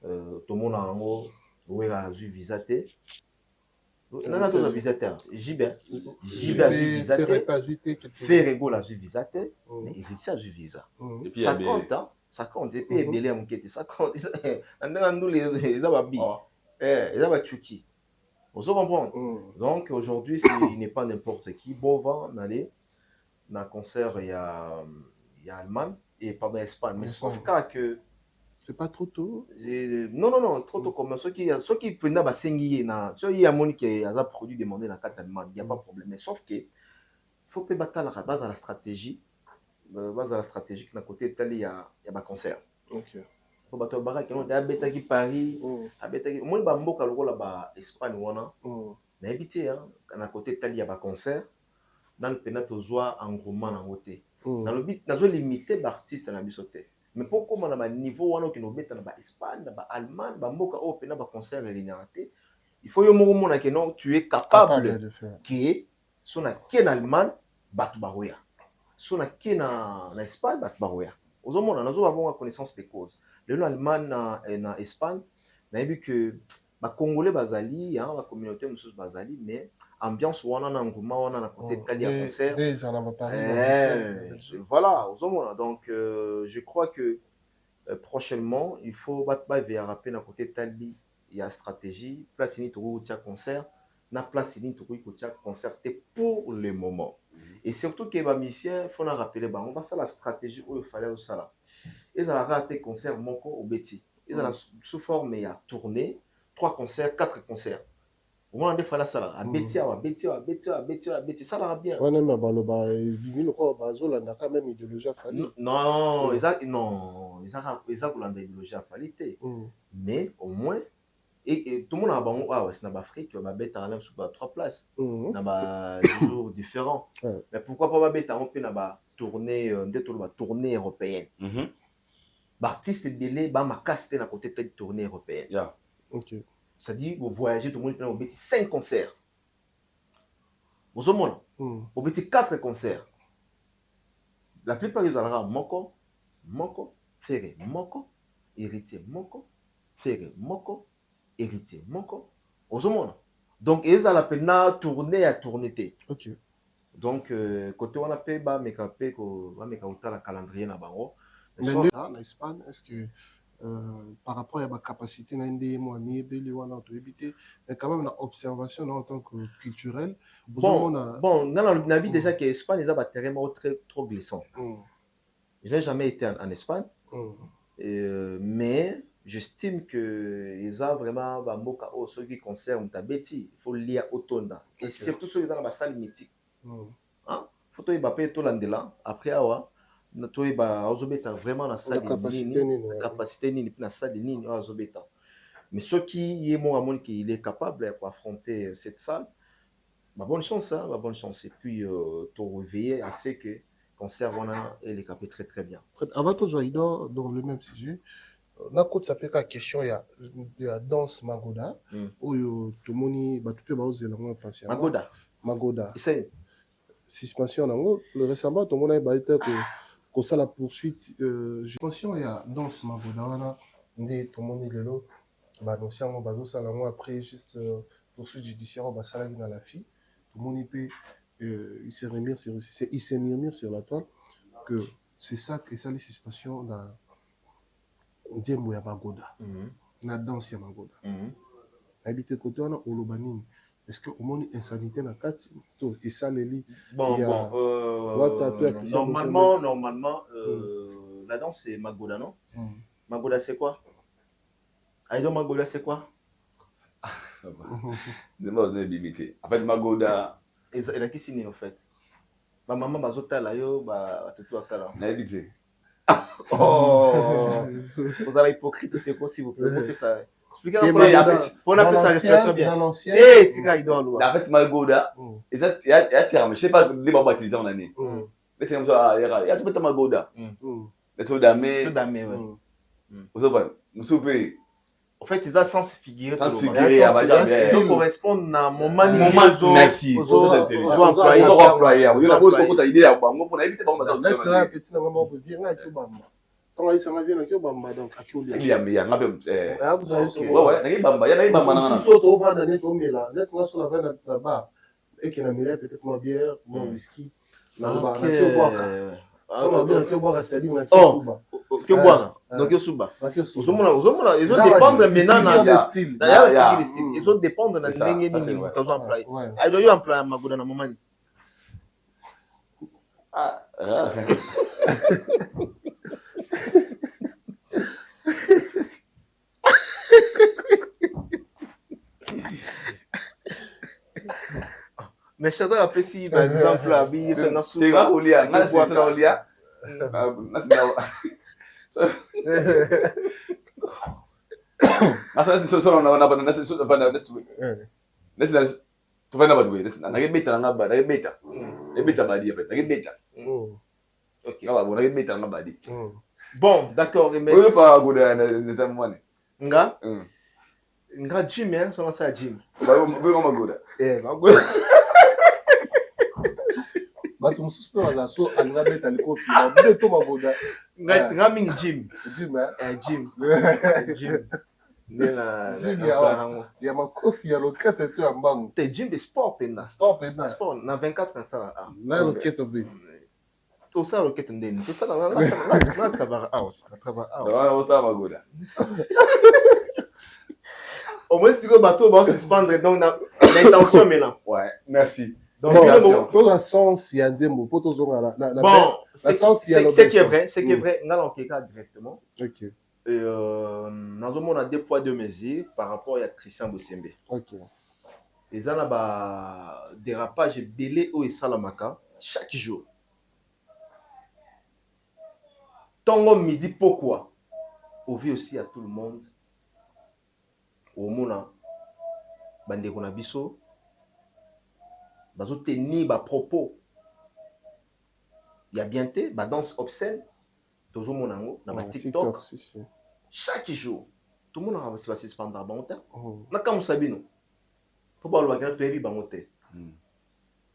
Tout le monde a un mot, où il a eu visaté. Non, non, non, visiteur. Jibé a eu visaté. Ferrego a eu visaté. Mais héritier a eu visa. Ça compte, hein? Ça compte. Et puis, Belé a monté. Ça compte. Nous, les Ababi. Les Abachuki. Vous comprenez? Donc, aujourd'hui, il n'est pas n'importe qui. Bon, on va aller dans un concert, il y a Allemagne et pardon, Espagne. Mais sauf cas que. C'est pas trop tôt? Non, non, non, c'est trop tôt. Comme ceux qui prennent la sengiye, ceux qui ont qui a produit demandé dans la carte allemande, il n'y a pas de problème. Mais sauf que il faut pas battre la base à la stratégie. Base à la stratégie, que d'un côté, il y a un concert. Ok. Faut battre le baraque, il y a un qui Paris, moi, il y a un mot là-bas, Espagne, on a habité, d'un côté, il y a un concert. Dans le pénat, on voit un roman en côté. Dans le but, on a limité l'artiste dans la bisoté. Mais pourquoi on a un niveau où on a Espagne, Allemagne, on a un concert il faut que tu es capable de faire. Qui si on a en Allemagne, batu baroya. Si on a en Espagne, batu baroya. Aux hommes, on a une connaissance des causes. Le Allemagne et en Espagne, on a vu que les Congolais bazali, la communauté musulmane bazali, mais ambiance où on a un engouement, on a un côté de concert. Voilà, aux hommes. Donc, je crois que prochainement, il faut battre vers rappeler d'un côté Tali, il y a stratégie, place ni tout concert, na place ni tout concert pour le moment. Et surtout que les musiciens, il faut rappeler, on va ça la stratégie où il fallait ça là. Ils ont raté concert moko au Betty. Ils ont sous forme il y a tourné 3 concerts, 4 concerts. Au moins, des fois, là, ça là. Betty, ça là bien. Ouais, mais il a quand même idéologie à Fali. Non, ils ont idéologie à Fali. Mais au moins, et tout le monde a bon, c'est dans l'Afrique, on va mettre en sur 3 places. Dans des jours différents. Mais pourquoi pas mettre en tournée européenne? L'artiste belé ma casse à côté de tournée européenne. Ça dit vous voyagez tout le monde vous mettez 5 concerts. Vous avez vous mettez 4 concerts. La plupart des gens moko ferré moko héritier moko ferré moko héritier moko. Vous avez donc ils ont la peine tourner à tourner. Donc côté on a payé ba mekapé ko ba mekauta la calendrier na bango. En Espagne, est-ce que par rapport à ma capacité à aider moi mais quand même l'observation en tant que culturel bon dans la vie déjà que Espagne ils ont terrain trop glissant. Je n'ai jamais été en Espagne mais j'estime que ils ont vraiment ba moka ceux qui concernent ta bêtise il faut lire autonda et surtout ceux qui ont la salle mythique faut toi Mbappé tout l'andela après awa toi vraiment la salle capacité ni la salle ni mais ceux qui il est capable d'affronter cette salle bonne chance et puis te réveiller assez que conserve elle est capable très très bien. Avant tout dans le même sujet na côte ça peut question il y a danse magoda où tout le monde ba tout ba oser la patient magoda c'est suspension nango le récemment tout le monde ba été que ça la poursuite suspension il y a danse magoda wana ndé tout le monde lelo ba notion ba ça la après juste poursuite judiciaire ba ça dans la fille tout le monde peut il se murmure sur la toile que c'est ça que ça les suspensions dans Ndiembo ya magoda na danse ya magoda habité côté on a olobanini est-ce que au moins insanité na kati to esaleli normalement la danse c'est Magoda, non? Magoda c'est quoi? Aïdo Magoda c'est quoi? En fait, Magoda. Il a qui signe en fait? Ma maman bazota là yo ba tout là. N'habité. Oh, vous allez hypocrite s'il vous plaît. Pour que ça. Expliquez-moi pour on appelle ça réflexion bien. Eh, tika idole. En fait, Magoda, il y a terme, je sais pas les babas baptisés en année. Laissez comme ça, il y a tout le Magoda. Laissez damé. Tout damé, ouais. Nous soupez. En fait, ils ont sens figuré. Sens figuré, ils correspondent à mon moment. Merci. Ils ont employé. Ils ont employé. Ils ont employé. Idée à Bango pour éviter Bango. Là, tu as un petit moment pour venir à Kibamba. Quand ils s'en viennent à Kibamba, donc à Kibamba. Il y a un peu. Ouais, il y a Bamba. Il y a Bamba. Si surtout on va dans les tombées là, là, tu vas sur la veine là-bas. Et qu'il y a peut-être ma bière, mon whisky. Là-bas, on a boire. On a bien que boire à Saline, on a que boire. Donc, ils sont ils ont dépendre maintenant. Ils ont dépendre de la ligne de employé. Il doit y employer Magoda dans le moment. Mais je dois appeler si, par exemple, la vie, c'est un soupe. Tu vas au lia, là, c'est au lia. Bon, d'accord, mais nga Jim, hein, ça c'est Jim. Bato mususu wala so anga beta liko fila beto maboda nga ming Jim ya makofi ya lokete to ya mbangu te Jim de sport pena sport na 24 ans ça na lokete be tout ça lokete ndeni tout ça na travail house au moins si go bateau va suspendre donc l'intention maintenant. Ouais, merci. Donc, tout le sens, il y a des mots. Bon, c'est qui est vrai, on a l'enquête directement. Ok. Nous avons deux poids, deux mesures par rapport à Christian Bossembe. Ok. Et ça, on a des dérapage belé au Salamaka chaque jour. Tongo midi, pourquoi? On vit aussi à tout le monde. Au Mona, Bande Konabiso. Bazo tenir ba propos. Il y a bien té, ba danse obscène. Toujours mon ango, na ba TikTok. Chaque jour, tout le monde va se suspendre à bon temps. Na comme sabino. Faut pas le voir que tu bangoté.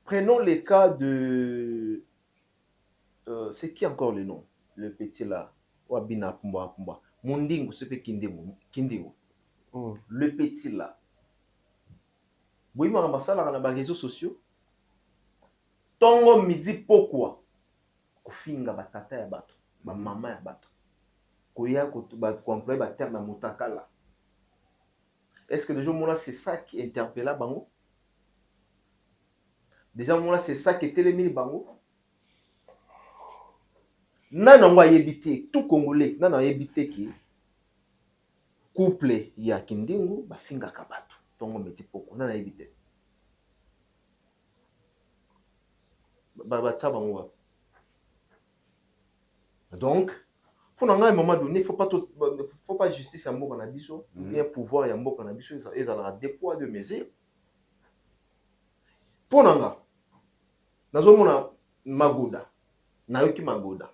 Prenons le cas de c'est qui encore le nom? Le petit là, Wabina Pumba Pumba. Mondingo se fait Kindingo. Le petit là. Oui, ma ambassadeur dans les réseaux sociaux. Tongo midi pourquoi kofinga batata ya bato ba mama ya bato koya ko employer ba terme mutakala. Est-ce que déjà moi c'est ça qui interpella bango? Déjà moi c'est ça qui télémini bango. Nana ngwa yebité tout congolais nana yebité ki couple ya kindingu ba finga ka bato tongo midi pourquoi nana yebité. Donc, pour un moment donné, il ne faut pas justice à Mbo Kanabiso, ni un pouvoir à Mbo Kanabiso, ils ont des poids de mesures. Pour un nous avons Magoda, Nayoki Magoda.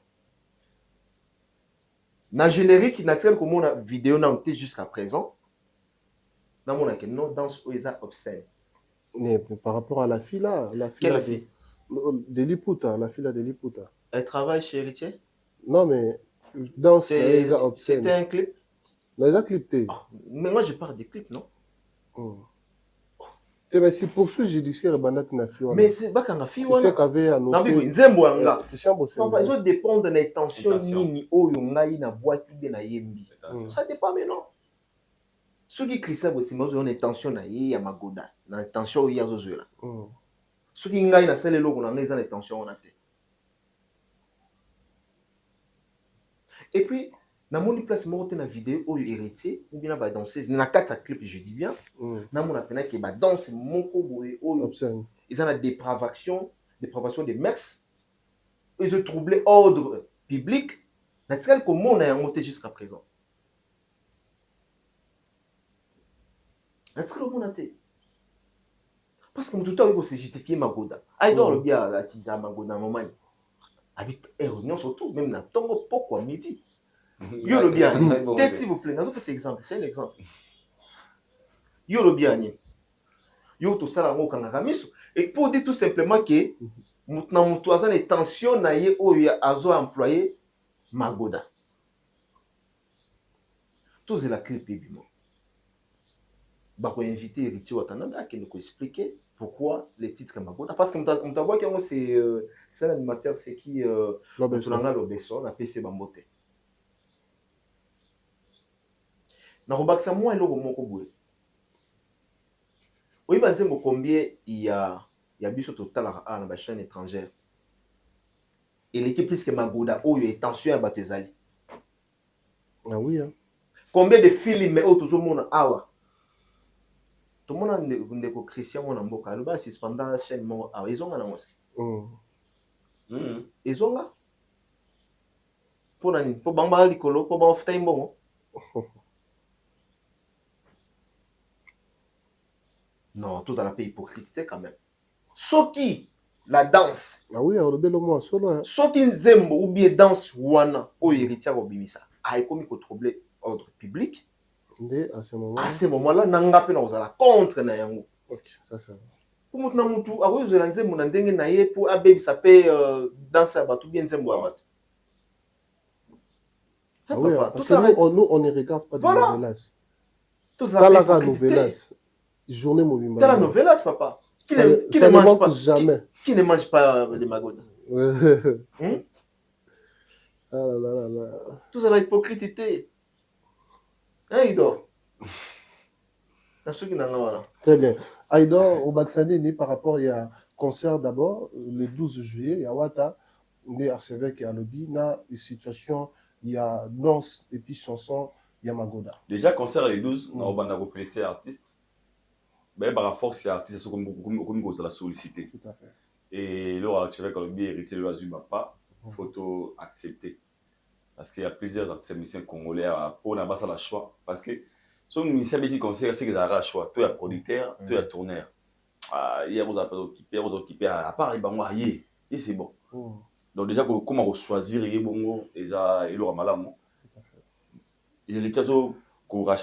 Dans le générique naturel comme on a vidéo jusqu'à présent, dans mon avis, non danse où ils ont obscène. Mais par rapport à la fille là, quelle fille? De Liputa, la fille de Liputa. Elle travaille chez Héritier? Non, mais dans c'était un clip? Les a clipté. Oh, mais moi, je parle des clips, non? C'est poursuite judiciaire banat na fille. Mais c'est pas quand la fille. C'est ce qu'avait annoncé. Christian Bossembe. Ils ont dépend de l'intention nini o yongai na boîte de na yembi. Ça dépend maintenant. Ceux qui Christian Bossembe ont une intention na ya Magoda, na intention ya zozola. Ceux qui ngai na sele loko na ngeza na intention on a té. Et puis, dans mon place, je suis vidéo où héritier, ou bien la danseuse, dans 4 clips, je dis bien, dans mon appel, qui est danse, mon cobo, ils ont la dépravation des mœurs, ils ont troublé l'ordre public, naturel que mon a monté jusqu'à présent. Naturel que mon a été. Parce que tout le temps, il faut se justifier Magoda. Aïdor le bien à Tiza Magoda, moment. Habite réunion surtout, même dans ton pourquoi midi. Yo le bien. Peut-être s'il vous plaît, nous faisons exemple, c'est un exemple. Yo le bien. Yo tout ça là ngo kangaka miso. Et pour dire tout simplement que mutna mutu azana tension na ye oyo azo employé Magoda. Tous la clip bimo. Ba ko inviter Héritier Watanabe qui nous expliquer pourquoi les titres Magoda. Parce que mutaboa qui c'est l'animateur c'est qui Tulanga Lobeso na PC Bambote. Na robaksa moi eloko moko boye. Oui, ben c'est combien il y a biso total à la chaîne étrangère. Et l'équipe plus que Magoda où il y a tension à Batezali. Ah oui hein. Combien de films au tout le monde awa. Tout le monde ndeko Christian mon mboka le bas suspendant la chaîne mo awa ils ont na moi. Ils ont là. Pour nani pour bamba likolo pour bamba futa imbongo. Non, tous à la paix hypocrite quand même. Soki la danse. Ah oui, on le bel moins solo hein. Soki nzembo ou bien danse wana o héritier obimisa. A ekomi ko troubler ordre public. À ce moment. À ce moment-là, nanga pe na ozala contre na yango. OK, ça ça. Pour mutu na mutu, a oyo zela nzembo na ndenge na ye pour abebi sa pe danse abatu bien nzembo abatu. Ah oui, parce que nous on ne regarde pas de novelas. Tous la novelas. Journée Mobimba. T'as la novelas, papa. Qui ne mange pas jamais. Qui ne mange pas les Magoda. Ah là là. Tout ça la hypocrité. Hein, Idor? C'est ce qui n'a pas. Très bien. Aïdor, au Baksani, par rapport, il y a concert d'abord, le 12 juillet, il y a Wata, il y a archevêque et à Lobby, il y a une situation, il y a danse et puis chanson, il y a Magoda. Déjà, concert le 12, on va féliciter l'artiste. Mais par rapport à l'artiste, c'est comme on l'a sollicité. Tout à fait. Et là, l'archevêque a Lobby hérité de l'Azuma pas, photo acceptée. Parce qu'il y a plusieurs artistes musiciens congolais pour n'a pas la choix. Parce que si on musicien petit conseil, c'est qu'ils ont le choix. Toi, il y a producteur, toi, il y a tourneur. Il y a vous occupé à part, il va et c'est bon. Donc déjà, comment choisir les bons et le ramalam. L'héritier, qu'on a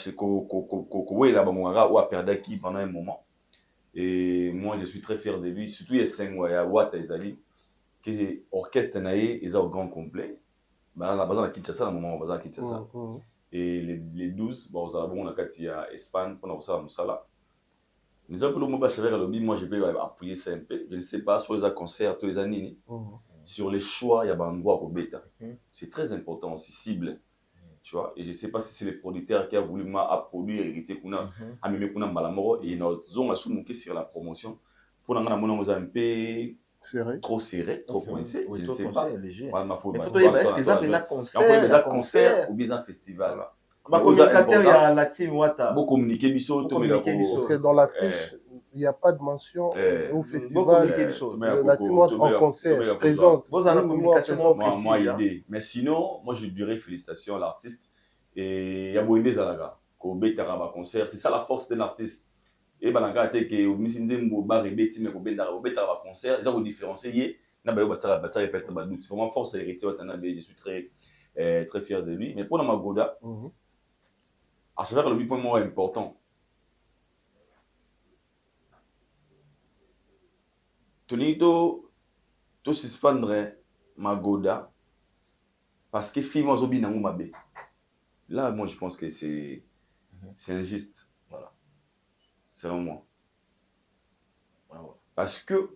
perdu qui pendant un moment. Et moi, je suis très fier de lui. Surtout, il y a 5 mois, il y a Wata Ezali, qui est orchestre naïe, ils ont au grand complet. On a besoin de Kinshasa, moment on a Kinshasa. Et les 12, on a besoin de Espagne, on a besoin de Moussala. Mais un peu le mot bachelier à l'objet, moi je peux appuyer ça un peu. Je ne sais pas sur les concerts, tous les années. Sur les choix, il y a un endroit pour bêta. C'est très important, c'est cible. Tu vois, et je ne sais pas si c'est les producteurs qui ont voulu produire, hériter, à même qu'on a malamoro, et ils ont assumé sur la promotion. Pour nous, on a un peu. Trop serré, trop coincé, je ne sais pas. Léger. Il faut est-ce que ça un concert ou bien un festival. Il y a la team Wata. Beaucoup communiquer parce que dans l'affiche, il n'y a pas de mention au festival. La team Wata en concert présente. Vous avez la communication précise. Mais sinon, moi je dirais félicitations à l'artiste. Et il y a beaucoup Zalaga. Concert, c'est ça la force d'un artiste. Et bananga te que au misinzembo ba rebeti mais ko benda concert ils ont différencié na ba batara répète ba doute c'est vraiment force Héritier Watanabe je suis très très fier de lui mais pour na Magoda à travers le point moins important Tonito to suspendre Magoda parce que film ozobi na mabe là moi je pense que c'est injuste. Selon moi. Parce que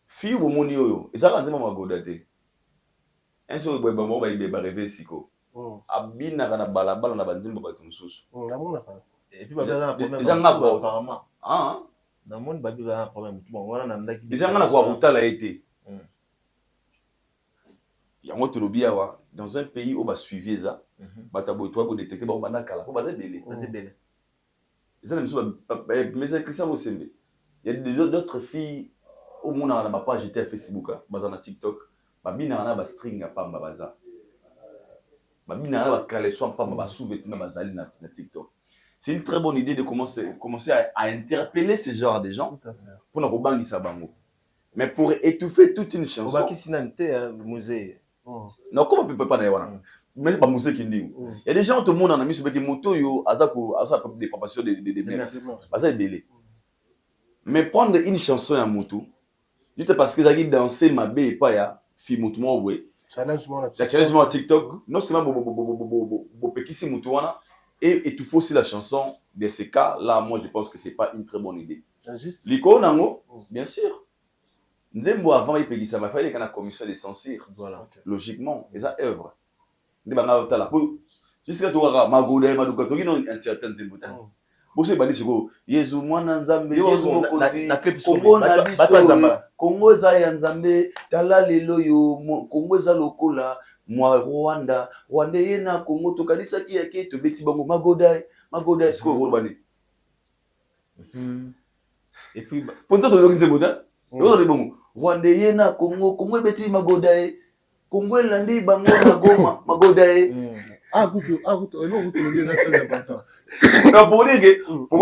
fille au monio et ça quand même Magoda te un seul boy bon ba ibe ba rêver siko abina kana balabala na banzimba ba tumsusu et puis ba na problème apparemment dans monde ba bi un problème bon wana na ndaki déjà ngana kwa utala été yango tolobi awa dans un pays où ba suivi ça batabo toi pour détecter ba bana kala pour baza belé ça même chose mais c'est Christian Mosembe il y a d'autres filles au monde na ba page j'étais Facebook baza na TikTok ba bina na ba string ya pamba baza ba bina na ba caleçon pamba ba sous-vêtements bazali na TikTok. C'est une très bonne idée de commencer à interpeller ce genre de gens pour ne pas bannir bango. Mais pour étouffer toute une chanson. On va qui s'inante musée. Non, comment on peut pas d'ailleurs. Mais c'est pas musée qui dit. Il y a des gens tout le monde en a mis sur des motos yo azako des proportions des mers. Ça est belé. Mais prendre une chanson à moto, juste parce que ça dit danser ma bé pas ya fi moto moi ouais. Challenge TikTok. Non seulement bo pekisi moto wana. Et étouffer aussi la chanson de ces cas-là, moi je pense que c'est pas une très bonne idée. L'icône nango, bien sûr. Nzembo avant il payait ça, il fallait qu'il y ait une commission de censure. Voilà. Logiquement, et ça œuvre. Ndi banga tala po jusqu'à toi magoda maduka to kino un certain Nzembo tan. Bose bali siko Yesu mwana Nzambe Yesu mokozi Kongo na biso Kongo za ya Nzambe tala lelo yo Kongo za lokola moi Rwanda yena Kongo to kanisa ki yake to beti bango magoda siko robani. Et puis ponto to Nzembo tan. Yo de bongo Rwanda yena Kongo beti magoda Kongo landi bango na Goma magoda Goûte, c'est très important. Non, pour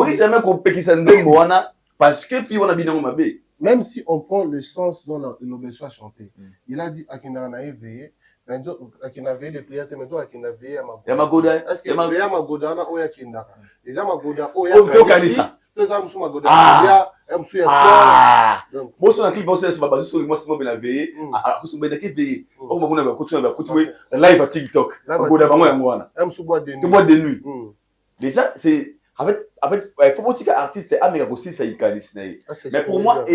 dire jamais qu'on peut qu'il Nzembo wana parce que fi wana binango mabe. Même si on prend le sens dont l'obéissance a chanté, il a dit Akina na éveillé, Akina veillé de prière, mais Akina veillé à Magoda. Est-ce qu'il veillé à Magoda na oya Kinda? Les Magoda oya Kanisa. Deux ans sous Magoda. Il y a sport. Moi sur la clip moi c'est sur base sur moi c'est moi bien veillé. Ah sur ben qui veillé. Oh Magoda va continuer live à TikTok. Magoda bango yango wana. Sous boîte de nuit. Boîte de nuit. Déjà c'est en fait faut pas dire artiste Amérique aussi ça il canisse. Mais pour moi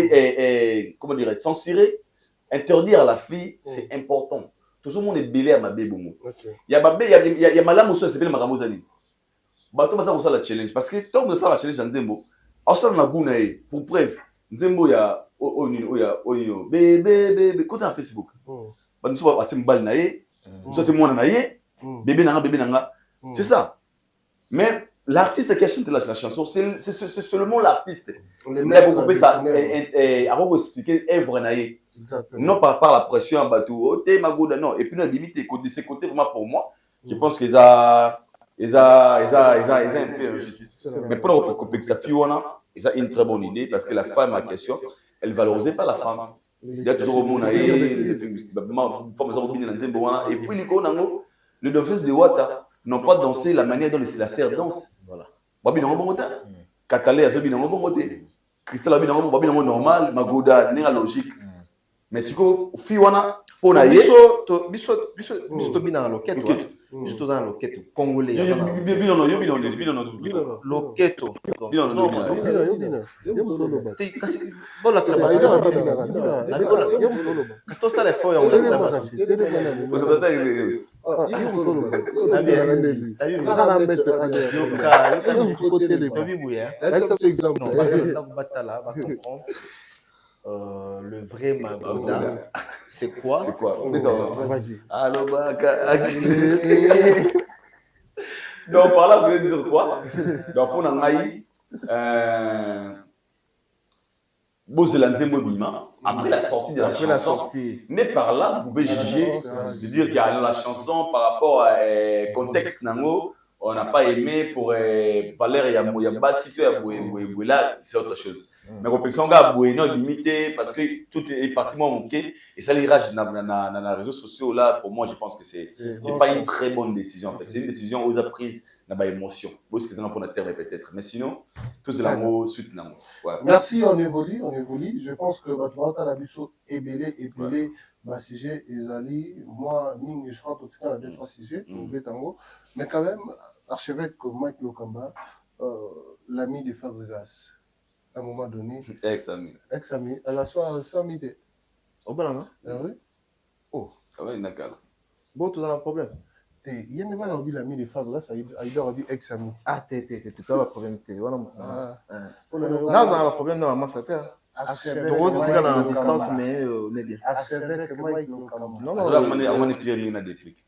comment dire censurer interdire à la fille c'est important. Tout le monde est belé à ma bébé. Il y a malamu so c'est bien maramozani. Bato baza ko sala challenge parce que tant que ça la challenge Nzembo osala na guna pour preuve Nzembo ya oyo bébé côté en Facebook ba nso ba timbal na ye nso te mwana na ye bébé nanga c'est ça. Mais l'artiste qui a chanté la chanson c'est seulement l'artiste mais beaucoup plus ça avant expliquer œuvre na ye non par la pression en bateau te magoda non et puis la limite de ce côté vraiment pour moi je pense qu'ils a un peu injuste. Mais pour que ça fiona, ils ont une très bonne idée parce que la femme en question, elle valorisait pas la femme. Il y a toujours au monde et puis les danseuses de Wata n'ont pas dansé la manière dont la sœur danse. Voilà. Babi n'ont pas monté. Katalé a celui n'ont pas monté. Christelle a bien normal, Magoda n'est pas logique. Mais si vous fiona pour naïe. Biso bina loketo. Biso dans loketo congolais. Loketo. Kasi bola ça va. Kato ça les fois ya on ça va. Le vrai Magoda, c'est quoi? C'est quoi? Vas-y. Allô, donc, par là, vous voulez dire quoi? Donc, pour Nangaï, après la sortie de la chanson, n'est par là, vous pouvez juger, de dire qu'il y a la chanson par rapport au contexte Nango, on n'a pas aimé pour Valère Yabassi, là, c'est autre chose. Mais réflexion gars non limité parce que tout est pratiquement manqué et ça l'irage dans les réseaux sociaux là pour moi je pense que c'est pas une très bonne décision en fait c'est une décision aux prises dans ma émotion parce que c'est pour la terre peut-être mais sinon tout c'est l'amour suite non merci on évolue je pense que Batouata la biso ébélé ma sujet Ezali moi je crois que c'est un deux trois sujets mais quand même archevêque Mike Lokamba l'ami de Fabregas à un moment donné. Ex-ami. Elle a soit ami de. Au blanc, oui. Oh, ça va, il n'a qu'à. Bon, tu as un problème. Il y a même un l'ami de femmes là, ça il doit dire ex-ami. Ah, tu as un problème. Là, on a un problème dans ma masse à terre. Toro c'est à distance mais on est bien. Non non, on est Pierre Lina déplique.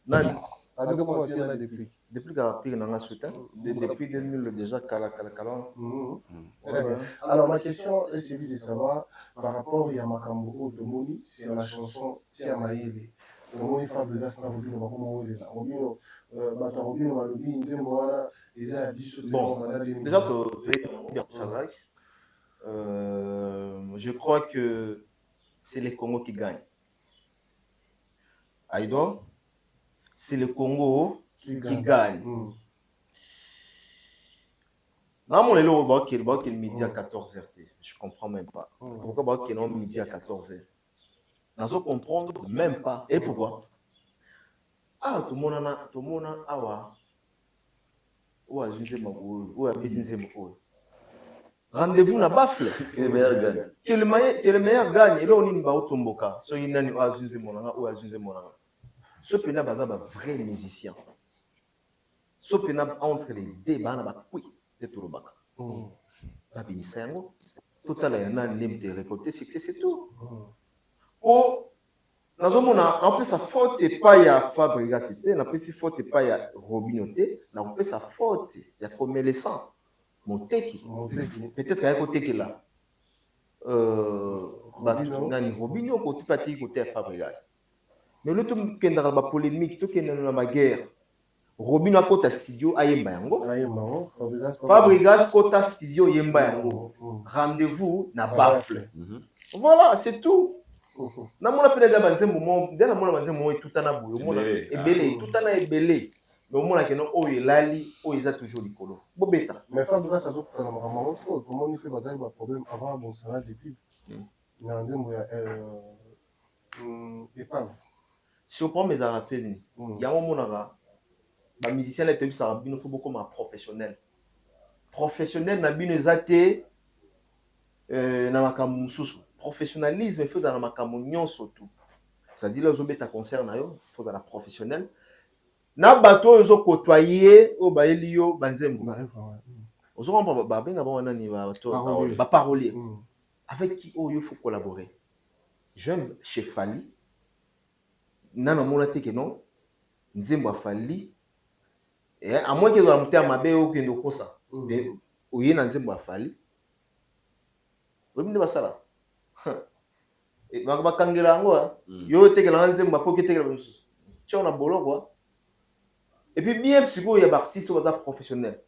Nani Depuis. depuis que Pierre n'a souhaité depuis 2000 déjà kala. Très bien. Alors ma question est celui de savoir par rapport à Yamakambo Otomoni, c'est la chanson Tia Maele. Tomoni Fabregas na Robino Bakoma Olela. Robino Bata Robino Malobi Nzembo wana eza biso Bon, déjà je crois que c'est le Congo qui gagne. Aïdo, c'est le Congo qui gagne. Dans mon élo, il y a midi à 14h. Je ne comprends même pas. Pourquoi il y a midi à 14h? Je ne comprends même pas. Et pourquoi? Ah, tout le monde a rendez-vous na bafle. Que le meilleur gagne. Que le meilleur gagne. Et là, on y va au Tomboka. So, il y a ce pena baza ba vrai musicien. Ce pena entre les débats na ba oui de Turobaka. Ba binisa yango. Total ya na limite récolter succès c'est tout. Oh nazomona en plus sa faute c'est pas ya Fabregas c'était na plus faute c'est pas ya Robinoté, na plus sa faute ya Comélescent. Moteki. Peut-être qu'à côté que là nani Robinho côté parti côté Fabregas. Mais le tout qui est dans la polémique, tout qui est dans la guerre. Robinho a côté studio à Yemba yango. Fabregas côté studio Yemba yango. Rendez-vous na bafle. Voilà, c'est tout. Na mona pena ga banze moment, na mona banze moment tout ana boyo, mona ebele, tout ana ebele. Mais au moins que non, oh il lali, oh ils a toujours du colo. Bobeta. Mais Fabregas ça zo na maman trop, tout le monde fait bazar ba problème avant bon ça va depuis. Na nzembo ya épave. Si on prend mes rappels, il y a un moment où les musiciens il faut beaucoup de professionnels. Professionnels, na zate na makamu susu. Professionnalisme, il faut na makamu nyon surtout. C'est-à-dire les hommes ta concert na yo, il faut na professionnel. Na bato ils ont côtoyé au baelio banzembo. Aux hommes ba benga ba wana ni ba parolier. Avec qui il faut collaborer. J'aime chez Fali. Nana mona te que non nzembo afali et à moins que dans la mutema mabe o kendo kosa mais oye na nzembo afali robine basala et ba kangela ngo yo te que la nzembo po ke te que tchona bolo quoi et puis bien siko ya ba artiste baza professionnel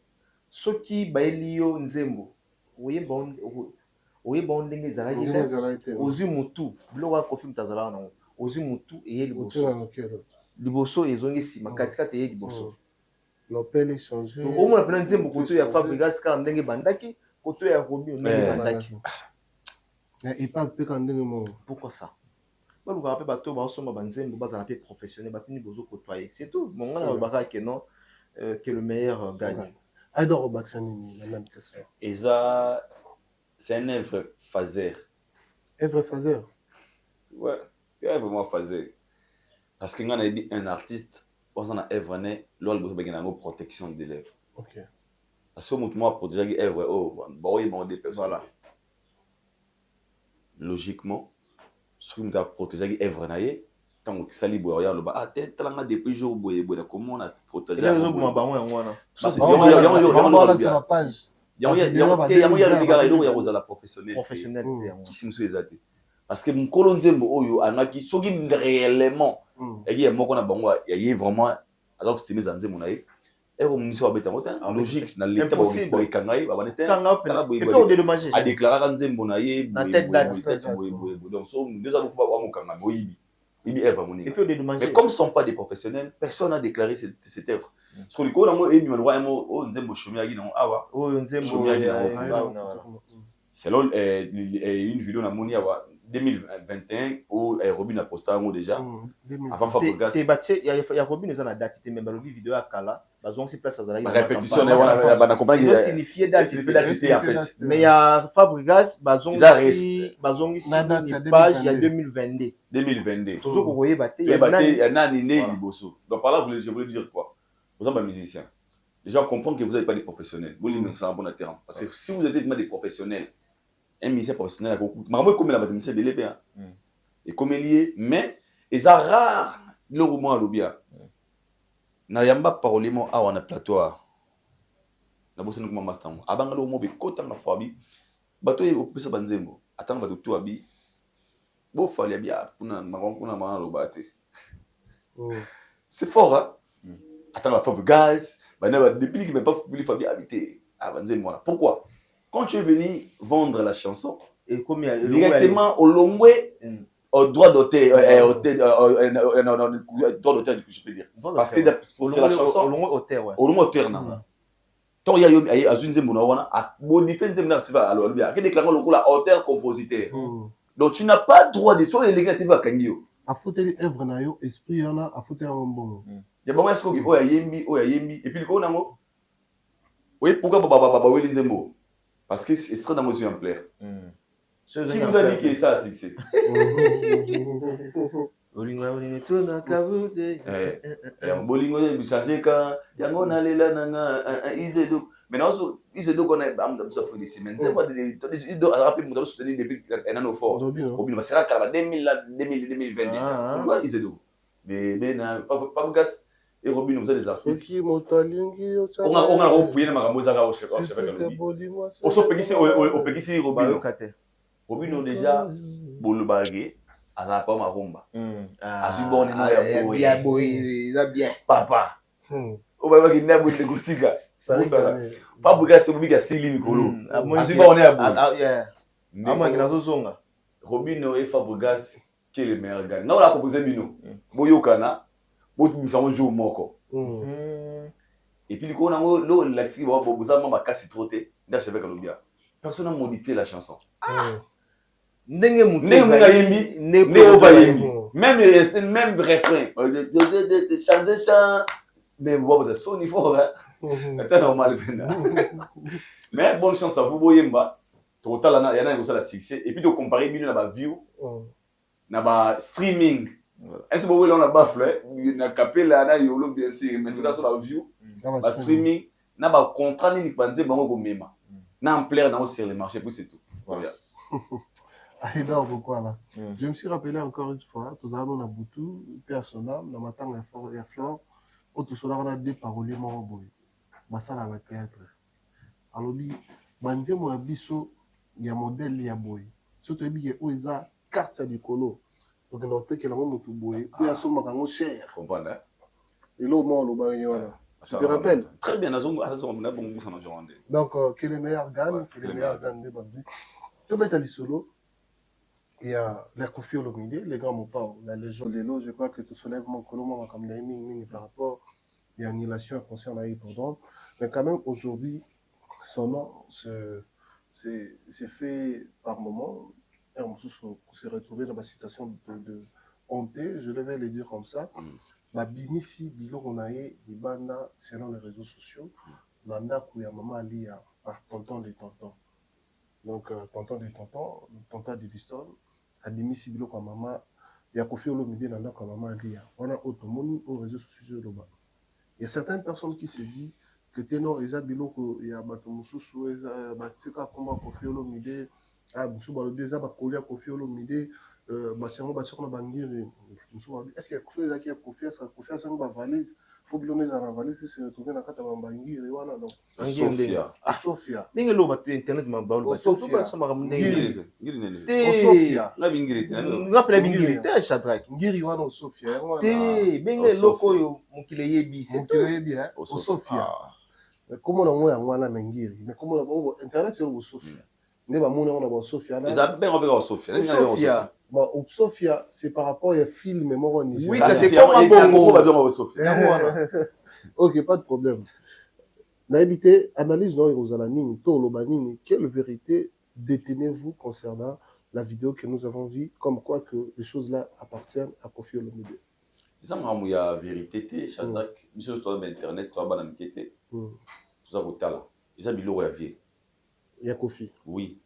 ceux qui baelio nzembo oye bon ndenge zalaki ozu mutu bilo kofi mtazala na ozu mutu et liboso ezongi sima katikati ye liboso l'opel changer au moins plein nzembo koto ya Fabregas ka ndenge bandaki koto ya Robinho ndenge bandaki et pas pe quand ndenge mo pourquoi ça ba lu ka pe bato ba soma banzembo bazala pe professionnel ba pini bozo kotoyer c'est tout mon ngana ba ka que non que le meilleur gagne. Adoro Baxani la même question Et ça c'est un œuvre phaser. Œuvre phaser. Ouais. Il y a vraiment phasé. Parce qu'il y a un artiste, on a œuvre né, l'ol besoin de protection des lèvres. OK. Parce que moi protéger les œuvres bah oui bon des personnes. Voilà. Logiquement, ce que nous a protégé les œuvres naïe, tant que ça libre regarde le bas ah t'es là depuis jour boye comment on a protégé. Les autres moi ba moi ngwana. Ça c'est sur la page. Il y a le bigard et il y a la professionnelle. Qui s'y nous exacté. Parce que mon colonzembo oyo anaki soki réellement et il y a mo kona bango il y a vraiment alors que c'était mes anzembo naï et on nous soit bêta logique na l'état pour ikangai ba banete et puis on dédommager a déclarer nzembo naï na tête date donc so nous allons pouvoir mo kanga moyibi ibi eva moni et puis on dédommager mais comme ce sont pas des professionnels personne n'a déclaré cette œuvre parce que le ko na mo e mi malwa mo nzembo shomiagi na awa nzembo c'est une vidéo na moni awa 2021 où Robin a posté un mot déjà avant Fabregas il y a Robin dans la date même dans le vidéo à Kala bazon si place à la répétition on a compris ils ont signifié date en fait mais il y a Fabregas bazon ici une page il y a 2022 toujours vous voyez il y a nani né liboso donc par là je voulais dire quoi vous êtes un musicien les gens comprennent que vous n'êtes pas des professionnels. Vous lisez ça en bon terme. Parce que si vous êtes des professionnels, un ministère professionnel a beaucoup. Mais comme il a ministère de l'épée, et comme il y est, mais ils sont rares le roman à l'obia. Na yamba parlement a on a plateau. Na bosse nous comment master. Abanga le roman be kota na fabi. Bato e opesa banzembo. Atanga bato to abi. Bo fali bien kuna makona mana lo bate. C'est fort hein. Attends la Fab Gaz, depuis qu'il ne m'a pas voulu Fabi habiter à Banzemona. Pourquoi? Quand tu es venu vendre la chanson, et directement au Longwe, au droit d'auteur, droit d'auteur, je peux dire. Parce que c'est la chanson. Au Longwe auteur, ouais. Au Longwe auteur, non. Tant il y a une Zemona, à modifier une Zemona, tu vas alors bien. Qui déclare le coup là, auteur-compositeur. Donc tu n'as pas le droit de soit les légatifs à Kangio. À foutre les œuvres nayo, esprit y en a, à foutre un bon. Il y a pas mal de choses qui et puis le coup nango. Oui, pourquoi baba oui l'inzembo? Parce que c'est extrait dans mes yeux en plaire. Qui vous a dit que ça c'est succès? Olinga tuna kabuze. Bolingo ya bisaje ka yango na lela nanga izedo. Maintenant izedo connaît bam de ça faut ici mais c'est pas de izedo a rappelé mon soutenir depuis un an fort. Robin c'est là quand 2020. Pourquoi izedo? Mais na pas gas et Robin vous avez des artistes. Qui motalingi on a repouillé na makambo za ka au chef on so pekisi Robin Robin déjà bolobage à pas ma rumba. Azubon ni ya boy, ça bien. Papa. On va voir qu'il n'a pas de goutiga. Ça pas bouga sur biga sili mikolo. Azubon ni abo. Yeah. Ama kinazo zonga. Robino et Fabregas qui est le meilleur gars. Non la proposer bino. Boyokana, botu bisango jour moko. Et puis quand on a l'eau l'axi boza mama kasi troté, d'achever kalobia. Personne n'a modifié la chanson. Ndenge yembi ne ba yembi même refrain de chanter chant mais bon de son il faut c'est normal mais bonne chance à vous boyemba total na yana ngosala succès et puis de comparer bino na ba view na ba streaming est-ce que vous voulez on a ba fleur na capella na yolo bien sûr mais tout ça sur la view ba streaming na ba contrat ni banze bango ko mema na en plaire na sur le marché puis c'est tout voilà. Aïda Obokwala. Je me suis rappelé encore une fois, tous allons à Boutou, personnel, dans ma tante et Flore, où tous on a des paroliers morboy. Basala va théâtre. Alors, banze mon abisso, il y a modèle, il y a boy. Surtout, il y a où ils ont carte du colo. Donc, on a noté que la maman tout boy, puis il y a son macan cher. Comprends, et l'eau mort, le bagnole. Tu te rappelles? Très bien, on a bon goût, ça n'a jamais. Donc, quel est le meilleur gagne? Quel est le meilleur gagne des bandits? Tu vas être solo. Il y a la Kofi Olomide, les grands mots pas, la légende de l'eau, je crois que tout soulève mon colombo comme naming par rapport à l'annulation concernant l'Hippodrome. Mais quand même, aujourd'hui, son nom c'est fait par moment. Et on s'est retrouvé dans ma situation de honte, je vais le dire comme ça. Bimisi, bilo on a eu des bandes selon les réseaux sociaux. Nanda Kouya Maman Alia par tonton des tontons. Donc, tonton des tontons, tonton des distons. Adimisi bilo kwa mama ya Kofi Olomide nanda kwa mama Alia. On a automoni aux réseaux sociaux de bas. Il y a certaines personnes qui se disent que teno eza bilo ko ya bato mususu eza batika komba Kofi Olomide ah musu balobi eza ba kolia Kofi Olomide bachango bachakona bangiri musu balobi est-ce que Kofi eza ki confiance ba valise pour bilonner za valise se retrouver na kata ba bangiri wana donc Sofia ninge lo ba internet ma ba lo ba Sofia sama ngiri Sofia la bingiri ngapela bingiri te Shadrack ngiri wana Sofia te benga loko yo mukile yebi c'est mukile yebi hein Sofia mais comment on a ngwana ngiri mais comment on internet yo Sofia ne ba mona on a Sofia là ils appellent on Sofia bon Sofia c'est par rapport à film moko Nigeria oui c'est comme un bongo Sofia OK pas de problème na éviter analyse non aux alanini to lobanini quelle vérité détenez-vous concernant la vidéo que nous avons vue comme quoi que les choses là appartiennent à Kofi Olomide? Ça m'a la vérité Shadrack monsieur sur internet toi bana mkete tout ça kotala ils a bilo ya vie ya Kofi oui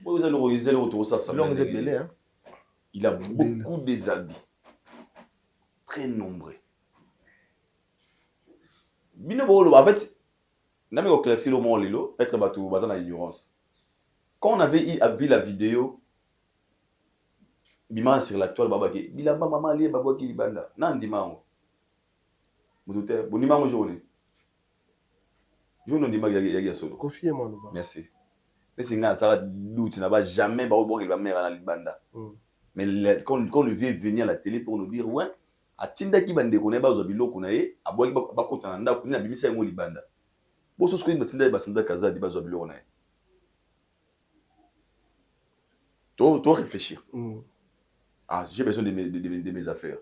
vous allez retour ça hein. Il a beaucoup des habits très nombreux En fait, être bateau, basé dans l'ignorance. Quand on avait vu la vidéo, Bima sur la toile, babaki, bilamba maman lié babaki libanda. Nan dimango. Moutoute, bon dimango journée. Journée dimango yagi solo. Confiez-moi le bas. Merci. Mais c'est nga ça doute n'a pas jamais ba boire la mère à la libanda. Mais quand le vieux venir à la télé pour nous dire ouais, a tinda ki bande connaît ba zobilo kunaye, a boire ba kota na kuna bimisa ngo libanda. Bo so screen batinda ba sanda kaza di ba zobilo kunaye. Toi réfléchir. Ah, j'ai besoin de mes affaires.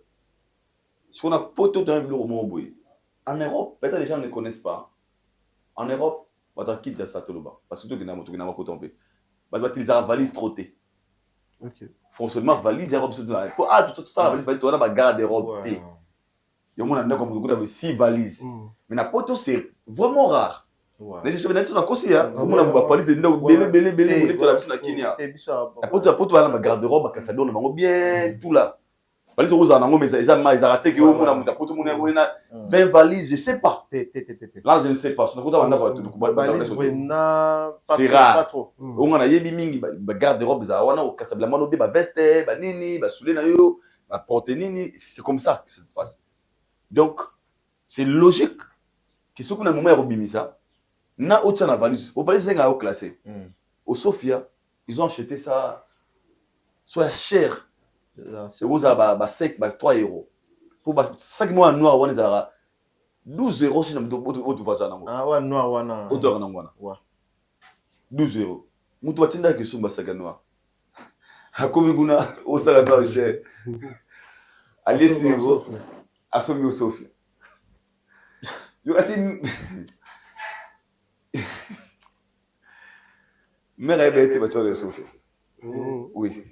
Ce qu'on a poté dans le bureau, en Europe, peut-être les gens ne connaissent pas. En Europe, on va quitter ça tout le bas. Parce que tout le monde a un peu. On va utiliser la valise trottée. Ok. Fonctionnement valise et robe. Ah, tout ça, la valise, on a une garde-robe. Il y a un comme vous avez 6 valises. Mais la poteau, c'est vraiment rare. Mais je vais dire aussi, hein. On a une valise, belé, tu as la Kenya. La poteau, elle a une garde-robe, elle a bien, tout là. Valise rose en anglais, mais ils ont raté que on a poteau, on a 20 valises, je sais pas. Là, je ne sais pas. C'est rare. On a yebi mingi, garde-robe, on a Casablanca, on a veste, nini, soulé na yo, porte nini, c'est comme ça que ça se passe. Donc, c'est logique que ce qu'on a moment à ça. Na autre na valise. Au valise c'est au classé. Au Sofia, ils ont acheté ça soit cher. C'est aux ba sec ba 3 €. Pour 5 mois noir on est 12 € si notre voisin na. Ah ouais noir wana. Auteur na ngwana. Ouais. 12 €. Mutu batinda ke sumba saga noir. Akomi guna au saga noir cher. Allez siro. Asomi au Sofia. Yo asi mère avait été battue de Sophie. Oui.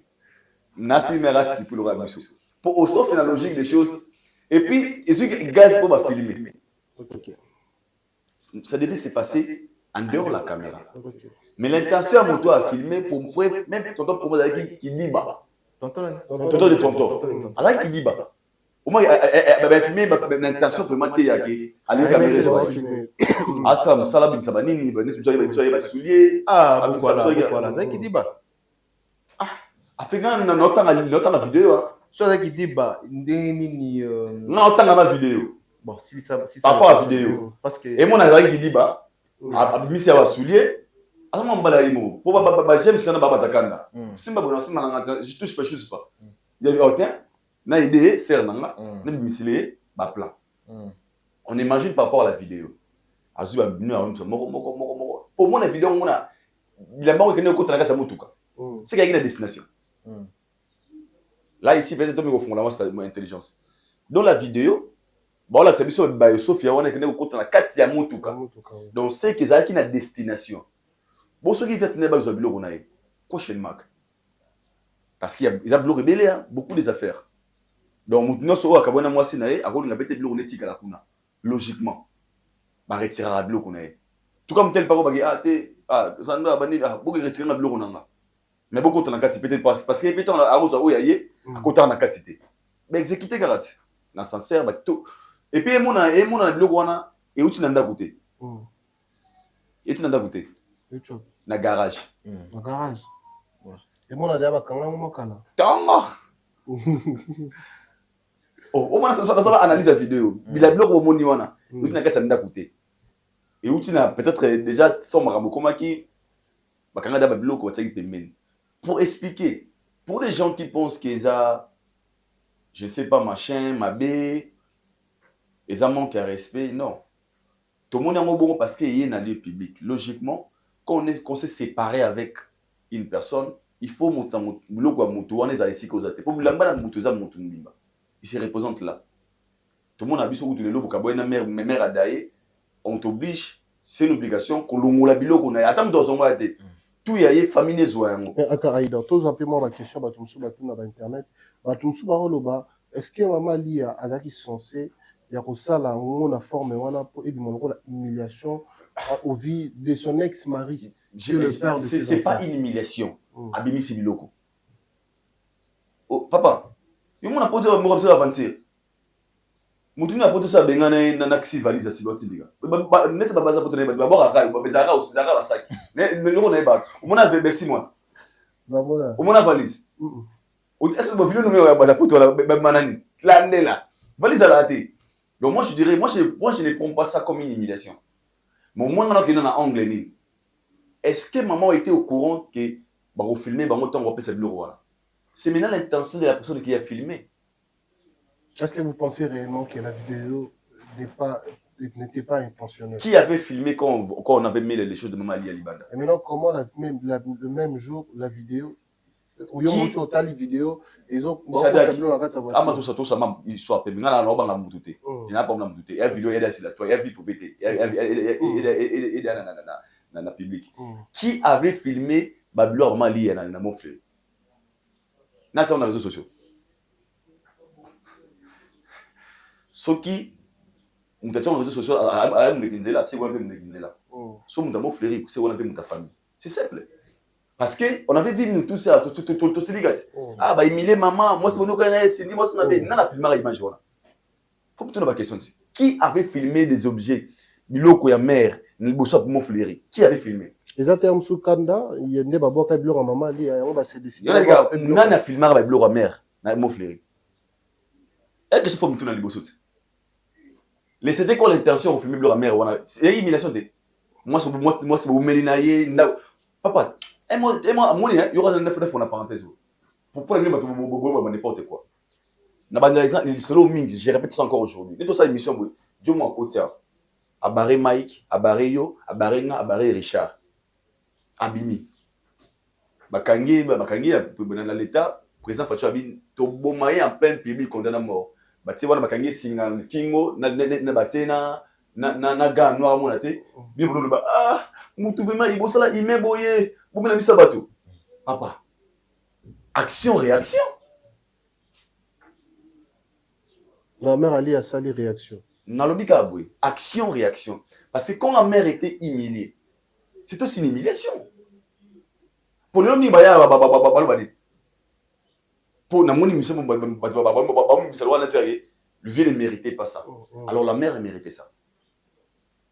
Nasi mère si pour le rabiso. Pour au Sophie la logique des choses. Et puis il suffit que gaz pour filmer. Ça devait se passer en dehors de la caméra. Mais l'intention à mon tour à filmer pour même tonton pour moi qui dit bah. Tonton de tonton. Alors qui dit bah. Au moins filmer l'intention vraiment t'es yaki. Aller caméra ah ça me salade ça va nini ben je vais soulier ah voilà ça qui dit bah ah afin na nota la vidéo soit ça qui dit bah nini nota la vidéo bon si ça par rapport à la vidéo parce que et mon azaki qui dit bah abimisi ya soulier azama mbala imo po ba j'aime ça na baba takanda simba bona simba na je touche pas il y a autant na idée ser nanga na bimisile ba plan on imagine par rapport à la vidéo azuba binu a moko pour moi la vidéo on a la banque qui ne coûte la mutuka c'est qu'il y a une destination là ici peut-être au fond là c'est mon intelligence dans la vidéo bon là c'est biso ba Sofia on est que coûte la 4 ya mutuka donc c'est qu'ils a qui une destination bon ce qui fait ne ba zo bilo on a question mark parce qu'il y a bilo rebelle beaucoup des affaires donc maintenant so akabona moi sinae akoni na bete bilo netika la kuna logiquement ba retirer la bilo kuna tout comme tel paro ba ça nda bani beaucoup retirer la bilo kuna mais beaucoup dans la quantité peut-être parce que peut-être à rosa ou yaye à côté na quantité mais exécuter garati na sincère ba tout et puis mon na bilo kuna et uti nanda côté et tu nanda côté na garage et mon na ba kanga mo kala tanga oh on a ça va analyser la vidéo bila bilo ko moni wana uti na kati nanda côté et uti na peut-être déjà son maramo comment qui ba kanga da ba bilo ko tsaki pembeni pour expliquer pour les gens qui pensent qu'ils a je sais pas machin mabé ils ont manqué à respect non tout le monde est bon parce qu'il y a un lieu public logiquement quand on s'est séparé avec une personne il faut monter le quoi monter on est ici cause pour l'amba monter ça monter mbimba il se représente là tout le monde a vu sur tout le lobo kaboina mère adaye on t'oblige c'est une obligation qu'on la bilo qu'on a attends dans un mois de tout y a famille nezoango attends Aïda tous appelez-moi ma question batumsu batuna ba internet batumsu ba loba est-ce que maman lia azaki censé ya ko sala ngona forme wana pour et bimon la humiliation au vie de son ex-mari c'est pas une humiliation abimi sibiloko oh papa yo mona pote mo comme ça aventure mutu na poto sa benga na kisi valise ya siloti ndika nete babaza poto na ba bora ka bazaka usaka basaki ne loko na ba umona Merci moi umona valise est-ce que vous voulez numéro ya ba poto la manani landela valise la té. Donc moi je dirais moi je ne prends pas ça comme une humiliation. Mais moi on a que na angle ni. Est-ce que maman était au courant que ba ko filmer ba moto on va passer le roi? C'est maintenant l'intention de la personne qui a filmé. Est-ce que vous pensez réellement que la vidéo n'était pas intentionnelle? Qui avait filmé quand on avait mis les choses de Maman Ali à Libanda? Et maintenant, comment le même jour, la vidéo, où il y a eu autant de vidéos, ils ont tout ça, histoire, il n'y a pas de il y a vidéo, il y a il y a public. Qui avait filmé Babylon Maman Ali à mon frère? N'a pas les réseaux sociaux. Ce qui on t'a sur les réseaux sociaux à me c'est quoi me là so mon amour fleuri c'est on avait ta famille c'est simple parce que on avait vu nous tous ça tout c'est les gars ah bah Emile maman moi c'est bon connaît c'est ni moi c'est ma belle na filmer image voilà faut plutôt la question qui avait filmé des objets biloko ya mère ni bosso pour mon fleuri qui avait filmé les termes sous Kanda il y a des babo ka biloko maman ali on va se décider il y a des gars na filmer ba biloko mère na mon fleuri est-ce que c'est faut me tourner les bosso. Les c'était quoi l'intention au film de la mère c'est humiliation moi c'est vous melinaye papa et moi il y aura un neuf on a parenthèse pour les n'importe quoi na banda exemple c'est le ming je répète ça encore aujourd'hui et tout ça émission Dieu moi côté à barrer Mike à barrer yo à barrer nga à barrer Richard abimi bakangi dans l'état président Fatou Abin to bomaye en plein public condamné à mort bati wana bakangi singa kingo na batena na ga noir mona te bi bolo ba ah mutu vraiment ibosala imeboye bomena bisa bato papa action réaction la mère Ali a sali réaction na lobika boy action réaction parce que quand la mère était humiliée c'est aussi une humiliation pour le mi baya ba pour na moni mission le vieux ne méritait pas ça. Alors la mère méritait ça.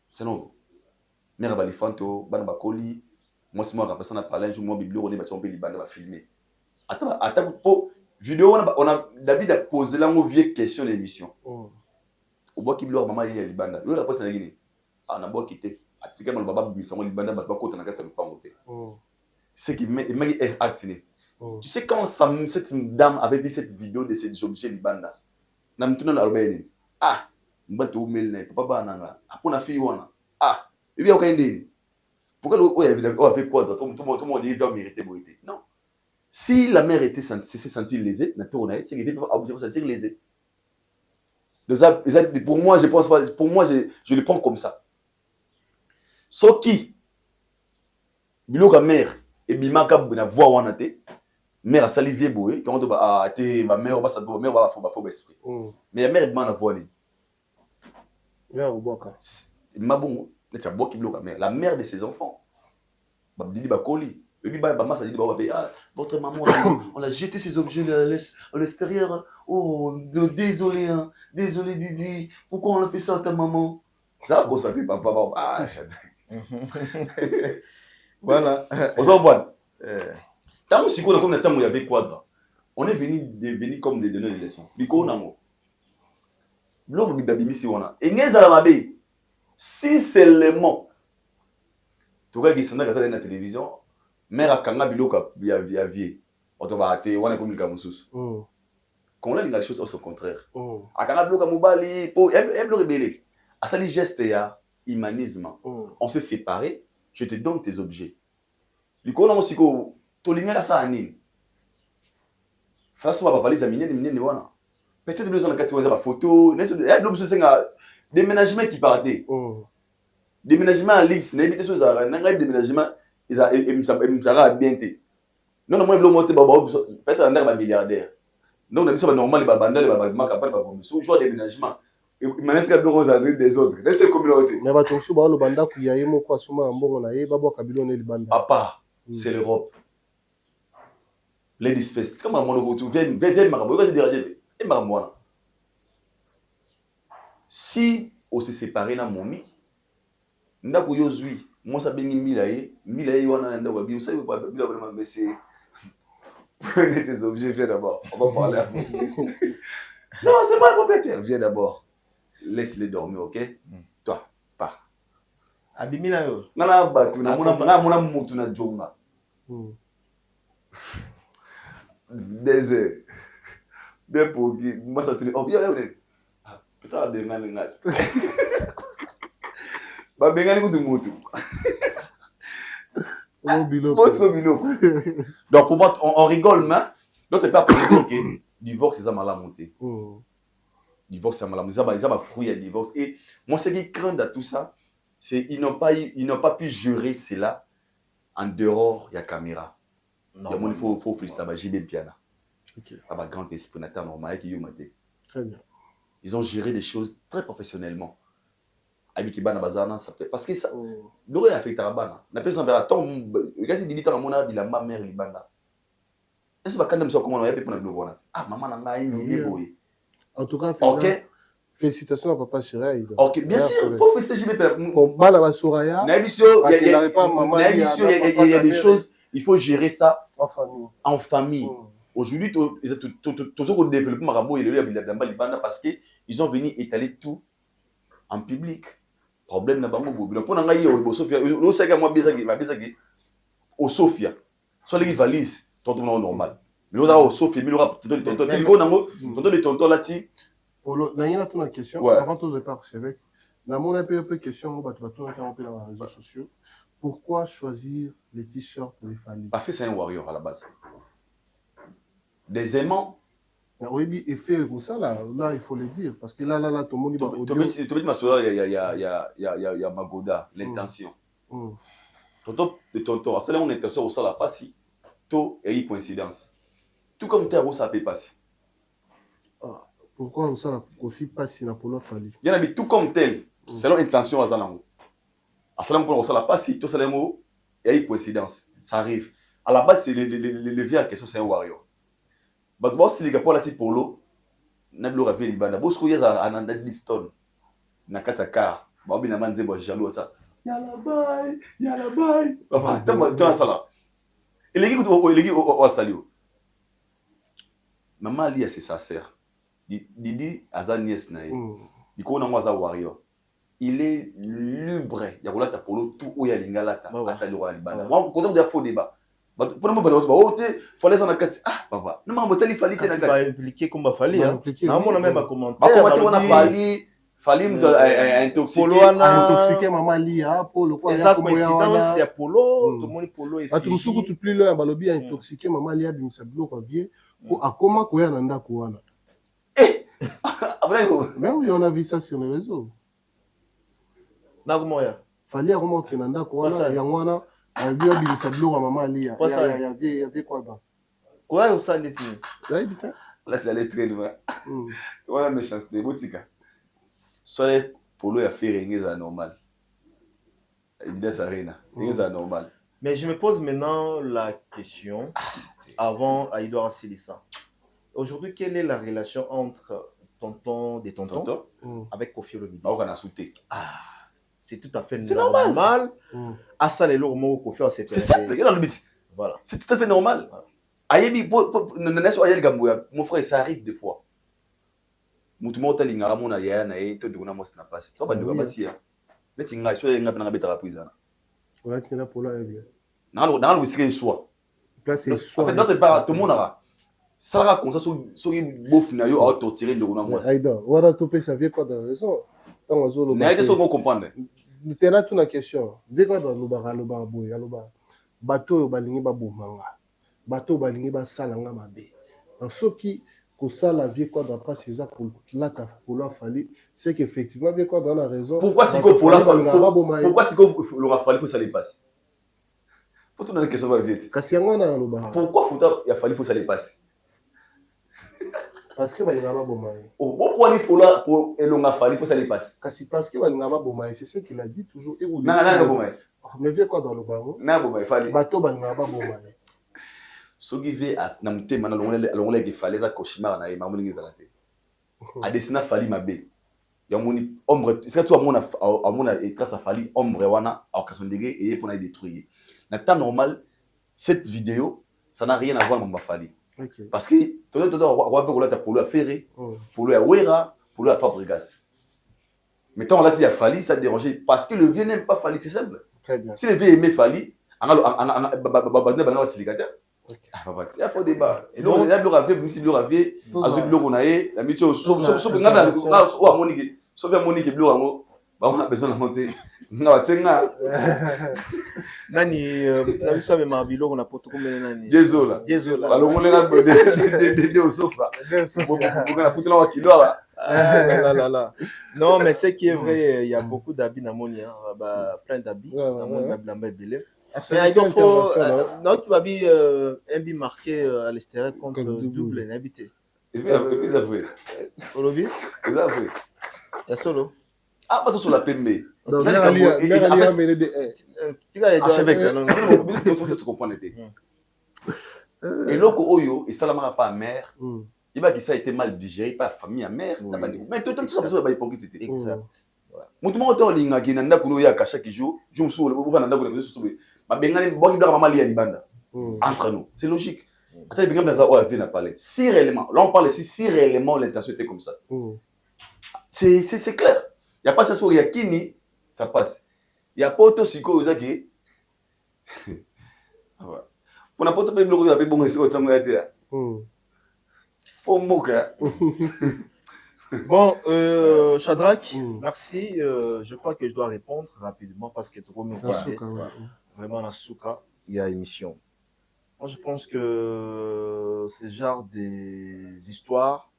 Sinon mère balifanto bana bakoli moi c'est moi remplaçant na parler un jour moi biblio on est battu on peut libanda va filmer attends pour vidéo on a David a posé la vieux question de l'émission au bois qui biblio maman il libanda yo réponse na gini ah na bois quitter atika mon baba bisango libanda ba kota na kata pas monter c'est qui m'a actiné. Tu sais quand cette dame avait vu cette vidéo de ces objets libanda na mtuna na albeni ah mbato umel papa bananga apona fi wana ah bibi okaendeni pourquoi o avait quoi tout le monde il va mériter beauté non si la mère était s'est sentie lésée na tourner c'est qu'il va obligé de se sentir lésée pour moi je pense pas pour moi je le prends comme ça so qui biloka mère et bimaka na voix wana te mère a sali vie boé quand on doit a te ma mère va ça mère va faut esprit mais la mère bana voix ni ya oboka ma bon c'est boki bloka mère la mère de ses enfants ba didi ba koli et puis ba massa dit ba ah votre maman on a jeté ces objets à l'extérieur oh désolé hein désolé Didi pourquoi on a fait ça à ta maman ça go ça papa ah voilà aux bon tant que si on a comme temps il y avait quadra on est venu comme des donner des leçons biko nango l'homme bibabimi si on a et ngeza la mabe si seulement tu vois qui s'en a à la télévision mère akanga biloka via vie on va até on est comme le gamusus quand on a les choses au contraire akanga biloka mobali pour elle rebelle à ça les gestes ya humanisme on s'est séparés je te donne tes objets biko nango siko tolinga ça anine face à ma valise minene wana peut-être besoin de kati wa photo l'homme se senga déménagement qui partait déménagement en ligue n'a évité choses à n'anga déménagement ils a ça bien té non moi l'homme monter peut-être un milliardaire donc on a besoin normal les bandales les marques après pas comme sous choix déménagement maintenant c'est bien aux années des autres dans cette communauté mais ba tosu ba lo banda ku ya yemo kwa suma mbongo na ye babo kabilo ne libanda papa c'est l'Europe Ladies Fest comme mon logo tu viens marambo il va se déranger et marambo si on se séparé na momi ndako yo zui moi ça bengi mbila ye wana ndako bi ça pas bila vraiment baisser prenez tes objets viens d'abord on va parler avant non c'est pas propriétaire viens d'abord laisse-les dormir ok toi pars abimina yo nana batu na mona mutu na jonga des heures bien pour qui moi ça tourne oh bien putain bengani ngal ba bengani ko mutu donc pour moi on rigole mais l'autre part pour dire que divorce c'est ça malamonté divorce c'est malamonté ça va fruit à divorce et moi ce qui craint dans tout ça c'est ils n'ont pas pu gérer cela en dehors il y a caméra non il faut féliciter ba JB Piana OK ba grand esprit nata normal qui yo maté très bien ils ont géré des choses très professionnellement Abiki bana bazana ça fait parce que ça l'aurait affecté à bana na personne vers attends kasi dilita na mona bilamba mère libanda est-ce que quand même ça comment on a pu prendre le bon ah maman na ngai ni boy en tout cas OK félicitations à papa Chiraï OK bien sûr faut féliciter pour bala basouraya na biso il y a des choses il faut gérer ça en famille aujourd'hui tous au développement rambo et le bilamba libanda parce que ils ont venu étaler tout en public problème na bango bobi pour nanga yo Sofia lo saka moi bizaki au Sofia soit les valises tonton normal mais lo au Sofia mais lo tonton nango tonton de tonton lati polo na yena tuna question avant tous départ archevêque na mon un peu question ba tu na dans les réseaux sociaux pourquoi choisir les t-shirts les Fally parce que c'est un warrior à la base des aimants. Oui, et fait ça là, il faut le dire parce que là tout le monde va audio. Tu veux dire il y a Magoda l'intention. Tonton, c'est là on intention au sala passi. To et coïncidence. Tout comme tu ça peut passer. Pourquoi ça la profit passi na polo Fally. Il y en a tout comme tel, selon intention azalango. Asalam pour ça la passi, to salemo et coïncidence. Ça arrive. À la base c'est le vieux question c'est un warrior. But boss les gars pour la petite polo na bilo ravi libanda boss ko yeza ananda liston na kata car ba bina manze bo jalo ta yala bye papa tama sala elegi ko salio maman ali c'est sa sœur didi azanies na di ko na mo za warrior il est libre ya ko lata polo tout o ya lingala ta ata lo libanda moi ko de faux débat pour moi fallait ça papa non mais il fallait que ça impliquer comme Fally hein na mon même commentaire Fally intoxiqué maman lia polo quoi ça coïncidence c'est polo tout le monde polo et tu suku tout plus loin balobi intoxiqué maman lia bimisa biloko vie ko akoma ko ya nanda ko wana mais oui on a vu ça sur les réseaux na comment ya Fally akoma ko nanda ko wana ya ngwana Bien bimisa biloko maman lia ya vie quoi ba quoi au sein dessiné là c'est aller très loin voilà méchanceté botika soit polo ya faire ngeza normal évidence arena ngeza normal mais je me pose maintenant la question avant Aïdouard Assilissa aujourd'hui quelle est la relation entre tonton avec Kofi Olomide c'est tout à fait normal. À ça, les lourds mots qu'on fait, c'est ça. Voilà. C'est tout à fait normal. Mon frère, ça arrive des fois. Mon tout le monde a dit que mon aya na et tout le monde n'a pas. Tu vas pas passer. Mais tu n'as pas na na beta prison. On a tenu pour la règle. Dans le risque soit. Place soit. En fait, notre part tout le monde a. Ça ra comme ça so bof na yo a torturer le gouvernement. Aïda, voilà topé ça vient quoi dans raison. Mais est-ce qu'on comprend? Tu as une question. Dès que dans le bateau balingi ba bomanga. Bateau balingi ba salanga mabe. Donc ce qui ça la vie quoi d'après c'est ça pour la Fally c'est qu'effectivement vie quoi dans la raison. Pourquoi si ko pour la pourquoi si ko Laura Fally faut ça les passe? Faut tout dans la question va vite. Kasi yango na loba. Pourquoi faut ya Fally faut ça les passe? Parce que balinga ba bomaye. Pourquoi pour elonga Fally faut ça les passe? Parce que balinga ba bomaye, c'est ce qu'il a dit toujours et non bomaye. Mais viens quoi dans le bango? Na bomaye Fally. Bateau balinga ba bomaye. So give na mtema na longole ke Fally za koshimara na mamulingi za late. A desina Fally mabe. il y a mon ombre c'est toi mon et grâce à Fali ombre wana à occasion de et pour la détruire na temps normal cette vidéo ça n'a rien à voir avec Fali parce que tout on va pour le faire pour le Wera pour le Fabregas mais tant là il y a Fali ça dérangeait parce que le vieux n'aime pas Fali c'est simple très bien si le vieux aimait Fali on célibataire il faut débat et donc il y a le ravier si le ravier azul le ronaé la météo sauf ngana wa monique sauf ya monique bleu ngo ba on a besoin de monter na tenga nani na biso be mabilo on a poto komela nani désolé alors on est de au sofa on a foutu la kilo là. Non mais c'est qui est vrai il y a beaucoup d'habits na moni plein d'habits na moni blamba belé. Mais il faut donc tu vas bien un but marqué à l'extérieur contre double inhabité. Et puis avoué. Olobi? Avoué. Ya solo. Ah pas sur la PMB. Donc là mais des tu comprends l'été. Et loko oyo et salama pas mère. Il va que ça a été mal digéré par famille à mère. Mais tout ça ça va hypocrisie. Exact. Mutu mo to linga ki na ndako no ya ka chaque jour so le bova na ndako na so ba bengani boki bla mama li ya libanda entre nous c'est logique ata bengam na za o avait na parler si réellement là on parle ici si réellement l'intention était comme ça c'est clair il y a pas ça sur yakini ça passe il y a pas auto siko ozaki pour na poto pe bloko ya pe bongo siko tsango ya te faut moka. Bon, Shadrach, merci. Je crois que je dois répondre rapidement parce que trop vraiment la souka, il y a émission. Moi, je pense que ce genre des histoires,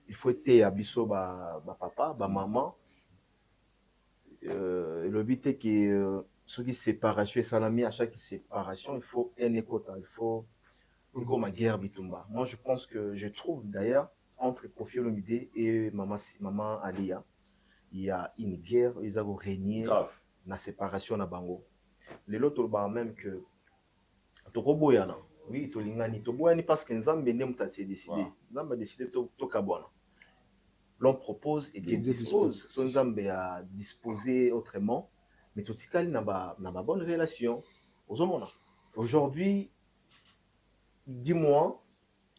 il faut être à biso ba papa, ba maman. Le but est que ceux qui séparation et salami à chaque séparation, il faut un écota, il faut comme guerre bitumba. Moi, je pense que je trouve d'ailleurs entre Koffi Olomide et maman Alia, il y a une guerre, ils ont régné la séparation na bango. Les autres même que Tokoboyana, oui, Tolingani, Toboyani parce que Nzambe n'aime s'est décidé. Nzambe a décidé to kabona. L'on propose et Dieu dispose. Son Nzambe a disposé autrement, mais tout ce n'a pas bonne relation. Aujourd'hui, dis-moi.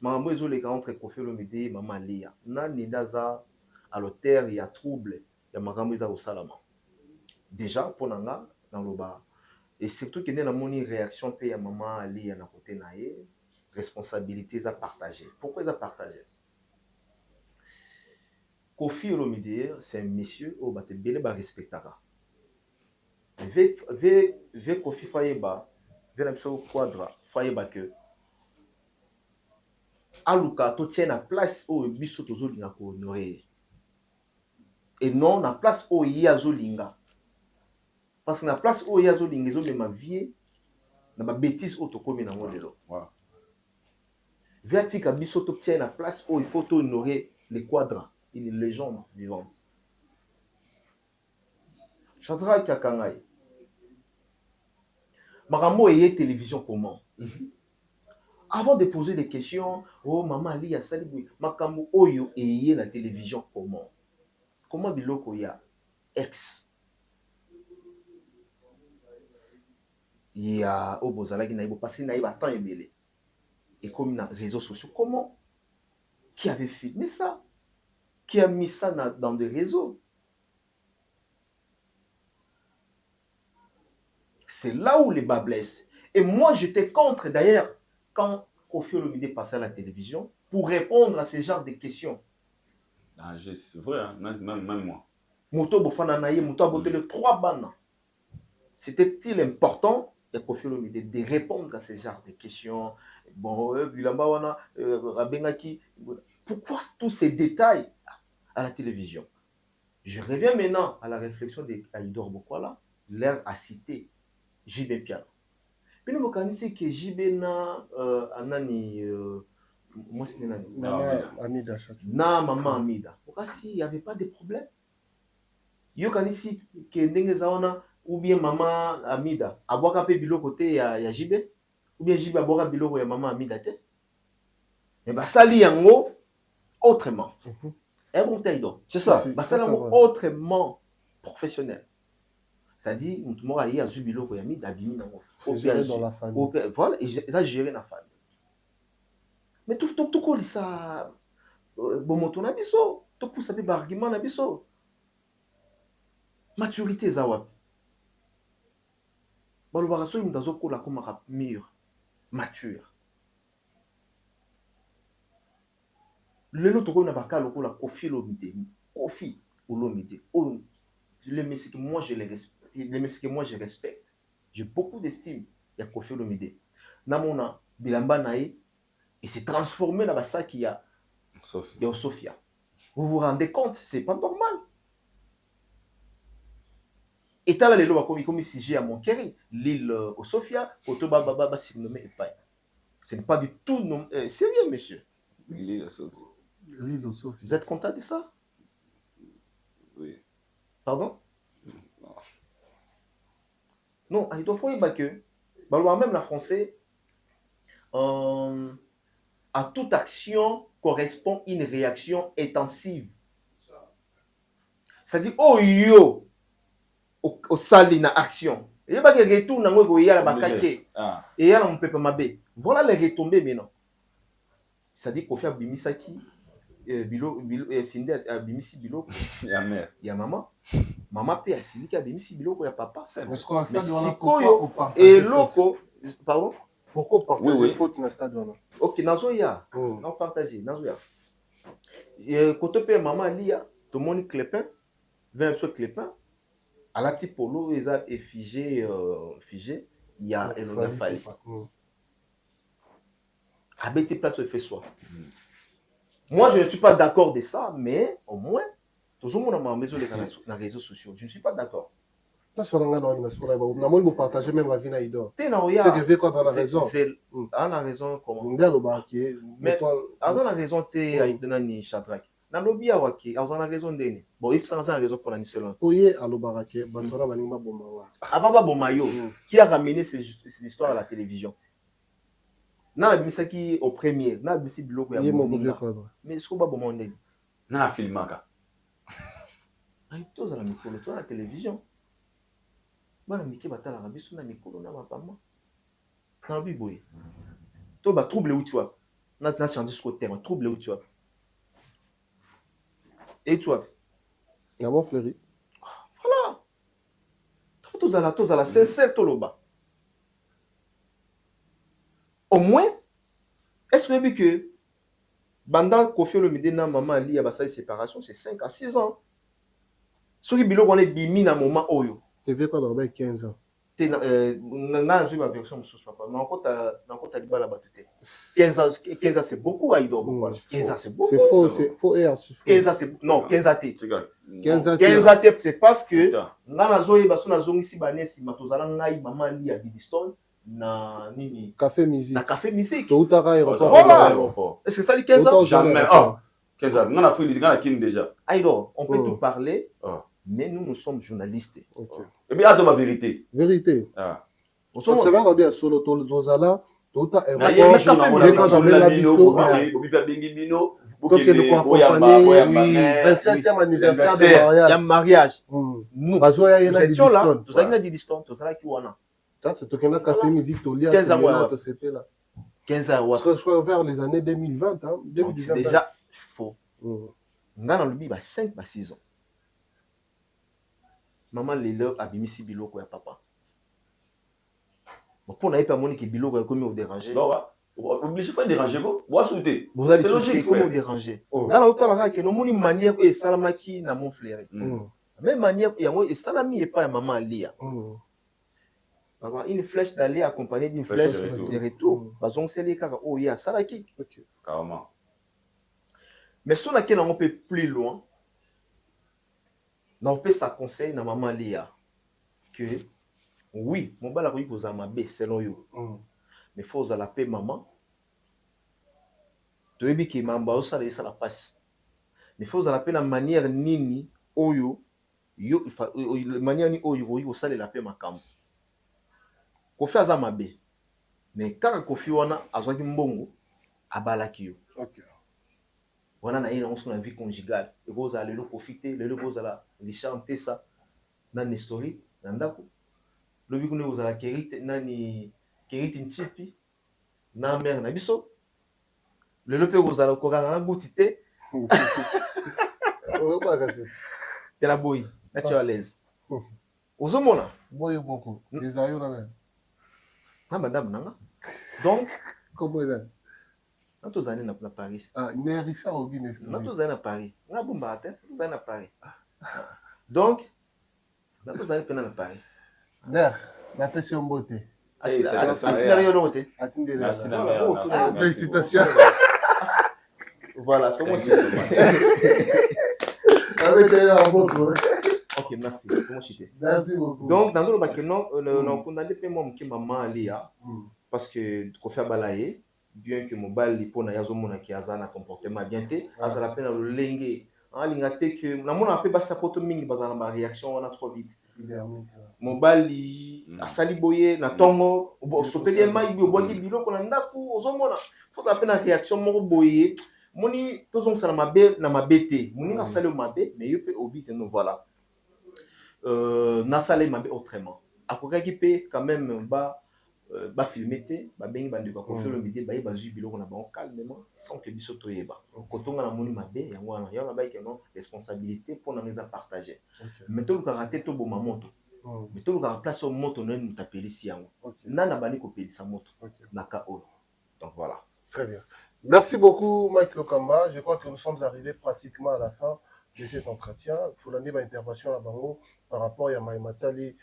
Maman ezoleka entre Koffi Olomide et maman Alia. Nani daza à l'auteur il y a trouble, il y a makambo eza au salama. Déjà pour nanga dans le bas et surtout qu'il y a une réaction pe ya maman Alia na côté naé, responsabilité za partagée. Pourquoi ils a partagé? Koffi Olomide c'est un monsieur au bate belé ba respectara. Ve Koffi Fayeba, ve na biso quadra Fayeba que aluka to tient la place au biso tozolinga ko honorer et non la place au yazolinga parce que la place au yazolinga zo même ma vie na ba bêtise au to komi na modelo vertika biso to tient la place où il faut honorer les quadras une légende vivante. Shadrach Kakangai makambo eye télévision comment avant de poser des questions, oh maman Ali a sali makambo oyo eye la télévision comment biloko ya ex ya obozalaki na ibo passé na iba temps ebele et comme na réseaux sociaux comment qui avait filmé ça qui a mis ça dans des réseaux c'est là où les bas blessent et moi j'étais contre d'ailleurs quand Koffi Olomide passait à la télévision pour répondre à ce genre de questions. Ah, c'est vrai, hein? Même moi. Moto Bofana Naye, Moto Abotele, 3 bannes. C'était-il important de Koffi Olomide de répondre à ce genre de questions? Bon, pourquoi tous ces détails à la télévision? Je reviens maintenant à la réflexion de Aïdor Bokwala, l'air à citer JB Piano. Mais nous connaissons que JB na anani moi c'est nani Amida na maman Amida. Kasi il y avait pas de problème. Yo connaissez que ndenge zaona ou bien maman Amida aboka pe biloko te ya JB ou bien JB aboka biloko ya maman Amida te. Mais bah sali yango autrement. un bon taïdo. C'est ça. Si, C'est un mot autrement professionnel. C'est-à-dire, tout le monde a eu un jubilo qui a mis d'abîmer dans c'est géré dans la famille. Voilà, et ça géré dans la famille. Mais tout comme ça, bon moto na biso, tout pour savoir argument na biso. Maturité zawa. Bon le baraso il m'dazo ko la comme mûr, mature. Le lot ko na bakalo ko la Kofi Olomide, Kofi Olomide. Les messieurs que moi je les respecte, les messieurs que moi je respecte. J'ai beaucoup d'estime. Il y a Kofi Olomide. Namona bilamba nae et s'est transformé dans ça qu'il y a. Il y a Sophia. Vous vous rendez compte, c'est pas normal. Et t'as là les lois comme ici à Montkéry, l'île au Sophia, Kotoba Baba surnommé Epaï. Ce n'est pas du tout sérieux, monsieur. L'île au Sophia. L'île au Sophia. Vous êtes content de ça? Oui. Pardon? Non, il doit falloir que, même la français, à toute action correspond une réaction intensive. C'est-à-dire, oh yo, au sali na action. Il y a pas de retour dans le y a la bakake. Et il y a un peu mabé. Voilà les retombées maintenant. C'est-à-dire qu'on fait bimisaki, bilo, sinde bimisi bilo. Il y a maman. Maman peut assumer qu'il y a bimisi bilo, il y a papa. Mais ce qu'on a pourquoi et loco, pardon? Pourquoi partager faute dans le stade? Ok, nazoya. On partage, nazoya. Quand on peut maman lia, tout le monde clépin, 20 sur clépin. À la type polo, ils ont figé, il y a un fallu. À Betty Place, il fait soi. Moi, je ne suis pas d'accord de ça, mais au moins, toujours mon ma maison dans les réseaux sociaux. Je ne suis pas d'accord. Là, sur le regard, on va partager même la vie à Ido. C'est que quoi dans la raison? On a raison comment? Mais on a raison, tu es dans Shadrach. Dans le lobby, on a raison de bon, il faut sans raison pour la Nicelon. Oye à l'Obarake, Bantora Banima Bombawa. Avant Bomayo, qui a ramené cette histoire à la télévision. Na bisaki au premier, na bisi biloko ya moninga. Mais ce qu'on va bomonder. Na filmaka. Ay tous à la micro, toi à la télévision. Bana miki batala na biso na micro na mapama. Na biboye. To ba trouble où tu vois. Na changer ce côté, trouble où tu vois. Et tu vois. Il y a mon fleuri. Voilà. Tous à la sincère toloba. Au moins, est-ce que vous avez vu que Banda Kofi Olomide na maman Ali a une séparation, c'est 5 à 6 ans. Ce qui est on est bimi na moment oyo. Tu veux quoi dans 15 ans? Tu na je vais version sous papa. Na encore liba la batute. 15 ans c'est beaucoup à Ido. 15 ans c'est beaucoup. C'est faux, c'est faux et archi faux. 15 ans c'est non, 15 ans. 15 ans c'est parce que na zoye baso na zongi si banesi matozala ngai maman Ali a Didiston. Na nini café musique na café musique Toutara aéroport voilà est-ce que ça dit 15 ans jamais 15 ans on a fait on a kin déjà alors on peut tout parler mais nous sommes journalistes et bien attends ma vérité on sommes ça va regarder solo tolzozala Touta aéroport donc nous accompagner 27e anniversaire de mariage nous étions là tous à Didiston tous à qui wana c'est tout un café musique tolia 15 ans là 15 ans je crois vers les années 2020 hein 2019 c'est déjà faux ngana lobi ba 5 ba 6 ans maman lelo abimisi biloko ya papa bon pour na pas moni ki biloko comme au déranger non obligé faut déranger quoi souter vous allez souter comment déranger ngana otala ka no moni manière et salamaki na mon frère même manière yango et salami et pas maman lia une flèche d'aller accompagnée d'une flèche de retour. Parce qu'on sait les cas où il y a ça là qui. Carrément. Mais si on peut plus loin, on peut ça conseil na maman Lia que oui, mon bal a eu aux amabé selon you. Mais faut à la paix maman. Tu veux que maman ça la passe. Mais faut à la paix la manière nini oyo yo manière ni oyo ça la paix makam. Kofi aza mabe mais kaka Kofi wana azwaki mbongo abalaki yo on a une vie conjugale. Et vous allez le profiter, vous allez chanter ça. Dans une story, dans ndako. Le but vous allez kérit une tipi, na mère na biso. Le lope vous allez encore un goutité. T'es la boy, là tu es à l'aise. Aux hommes là. Boy beaucoup. Les aïeux là. Ah madame nanga. Donc comment il est? Dans tous années na Paris. Ah, mais Richard au Guinness. Dans tous années à Paris. Na bomba tête, tous années à Paris. Donc dans tous années à Paris. D'ailleurs, la passion beauté. Félicitations. Voilà, tout le monde. Ok, merci. Merci beaucoup. Donc, dans le bac, non, on a condamné moi qui maman Alia parce que qu'on fait balayer, bien que mon bal li pona yazo mona qui azana comportement bien té, asa la peine le lengue. En lingate que na mona pe basa poto mingi bazana ma réaction on a trop vite. Mon bal li asali boye na tongo, sopeli mai bi obwangi biloko na ndaku ozomona. Faut ça peine réaction moko boye. Moni tozong ça na mabete. Moni na sale mabe mais yo pe obite no voilà. Na sale mabe autrement. Akoka ki pe quand même ba filmer te ba bengi ba ndiko ko faire le midi ba yi ba zu biloko na ba calmement sans que biso to yeba. Kotonga na moni mabe yango wana ya na ba ke non responsabilité pour na les partager. Mais to luka raté to bo mamoto. Mais to luka place au moto no ni tapeli si yango. Na bani ko pelisa moto. Na ka o. Donc voilà. Très bien. Merci beaucoup, Mike Lokamba. Je crois que nous sommes arrivés pratiquement à la fin de cet entretien. Pour l'année d'intervention à Bango, par rapport à Maïmatali,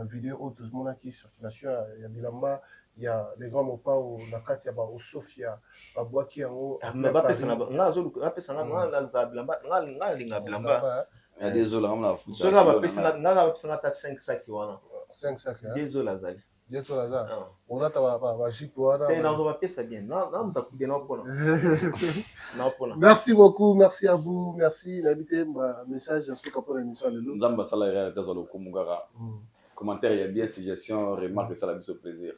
vidéo, tout le monde qui circulation, il y a Bilamba, il y a les grands mopas au Nakati, au Sofia, à Boaki, en haut. Il y a des autres, 5 sacs. 5 sacs. Désolé, on a merci beaucoup, merci à vous, merci. Message sur l'émission. Commentaire, il y a bien suggestion, remarque, ça la au plaisir.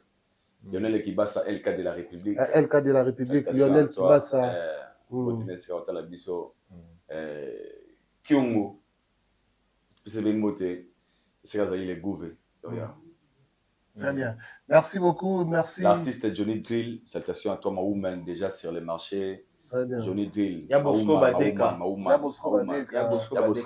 Lionel Kibasa, LK de la République. LK de la République, Lionel Kibasa. Kyungu. C'est bien moté. C'est ça, il est gouvé. Très bien. Merci beaucoup. Merci. L'artiste Johnny Drill, salutations à toi, ma woman, déjà sur les marchés. Très bien. Johnny Drill. Yabosko Badeka. Yabosko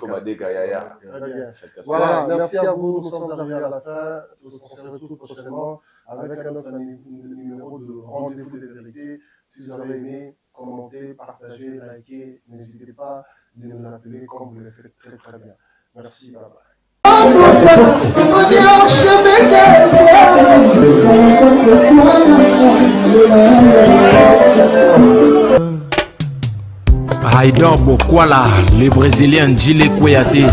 Badeka. Très bien. Voilà, merci à vous. Nous sommes arrivés à la fin. On se retrouve prochainement avec un autre numéro de Rendez-vous de vérité. Si vous avez aimé, commentez, partagez, likez. N'hésitez pas de nous appeler comme vous le faites très très bien. Merci. Bye bye. Haïdor Bokwala, le Brésilien Djile Kouyaté.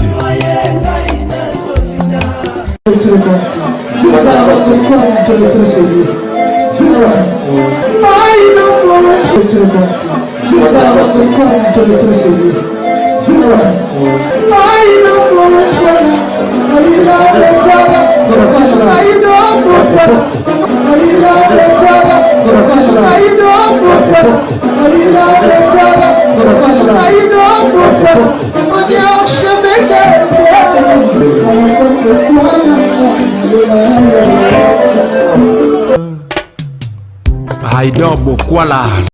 Haïdor Bokwala.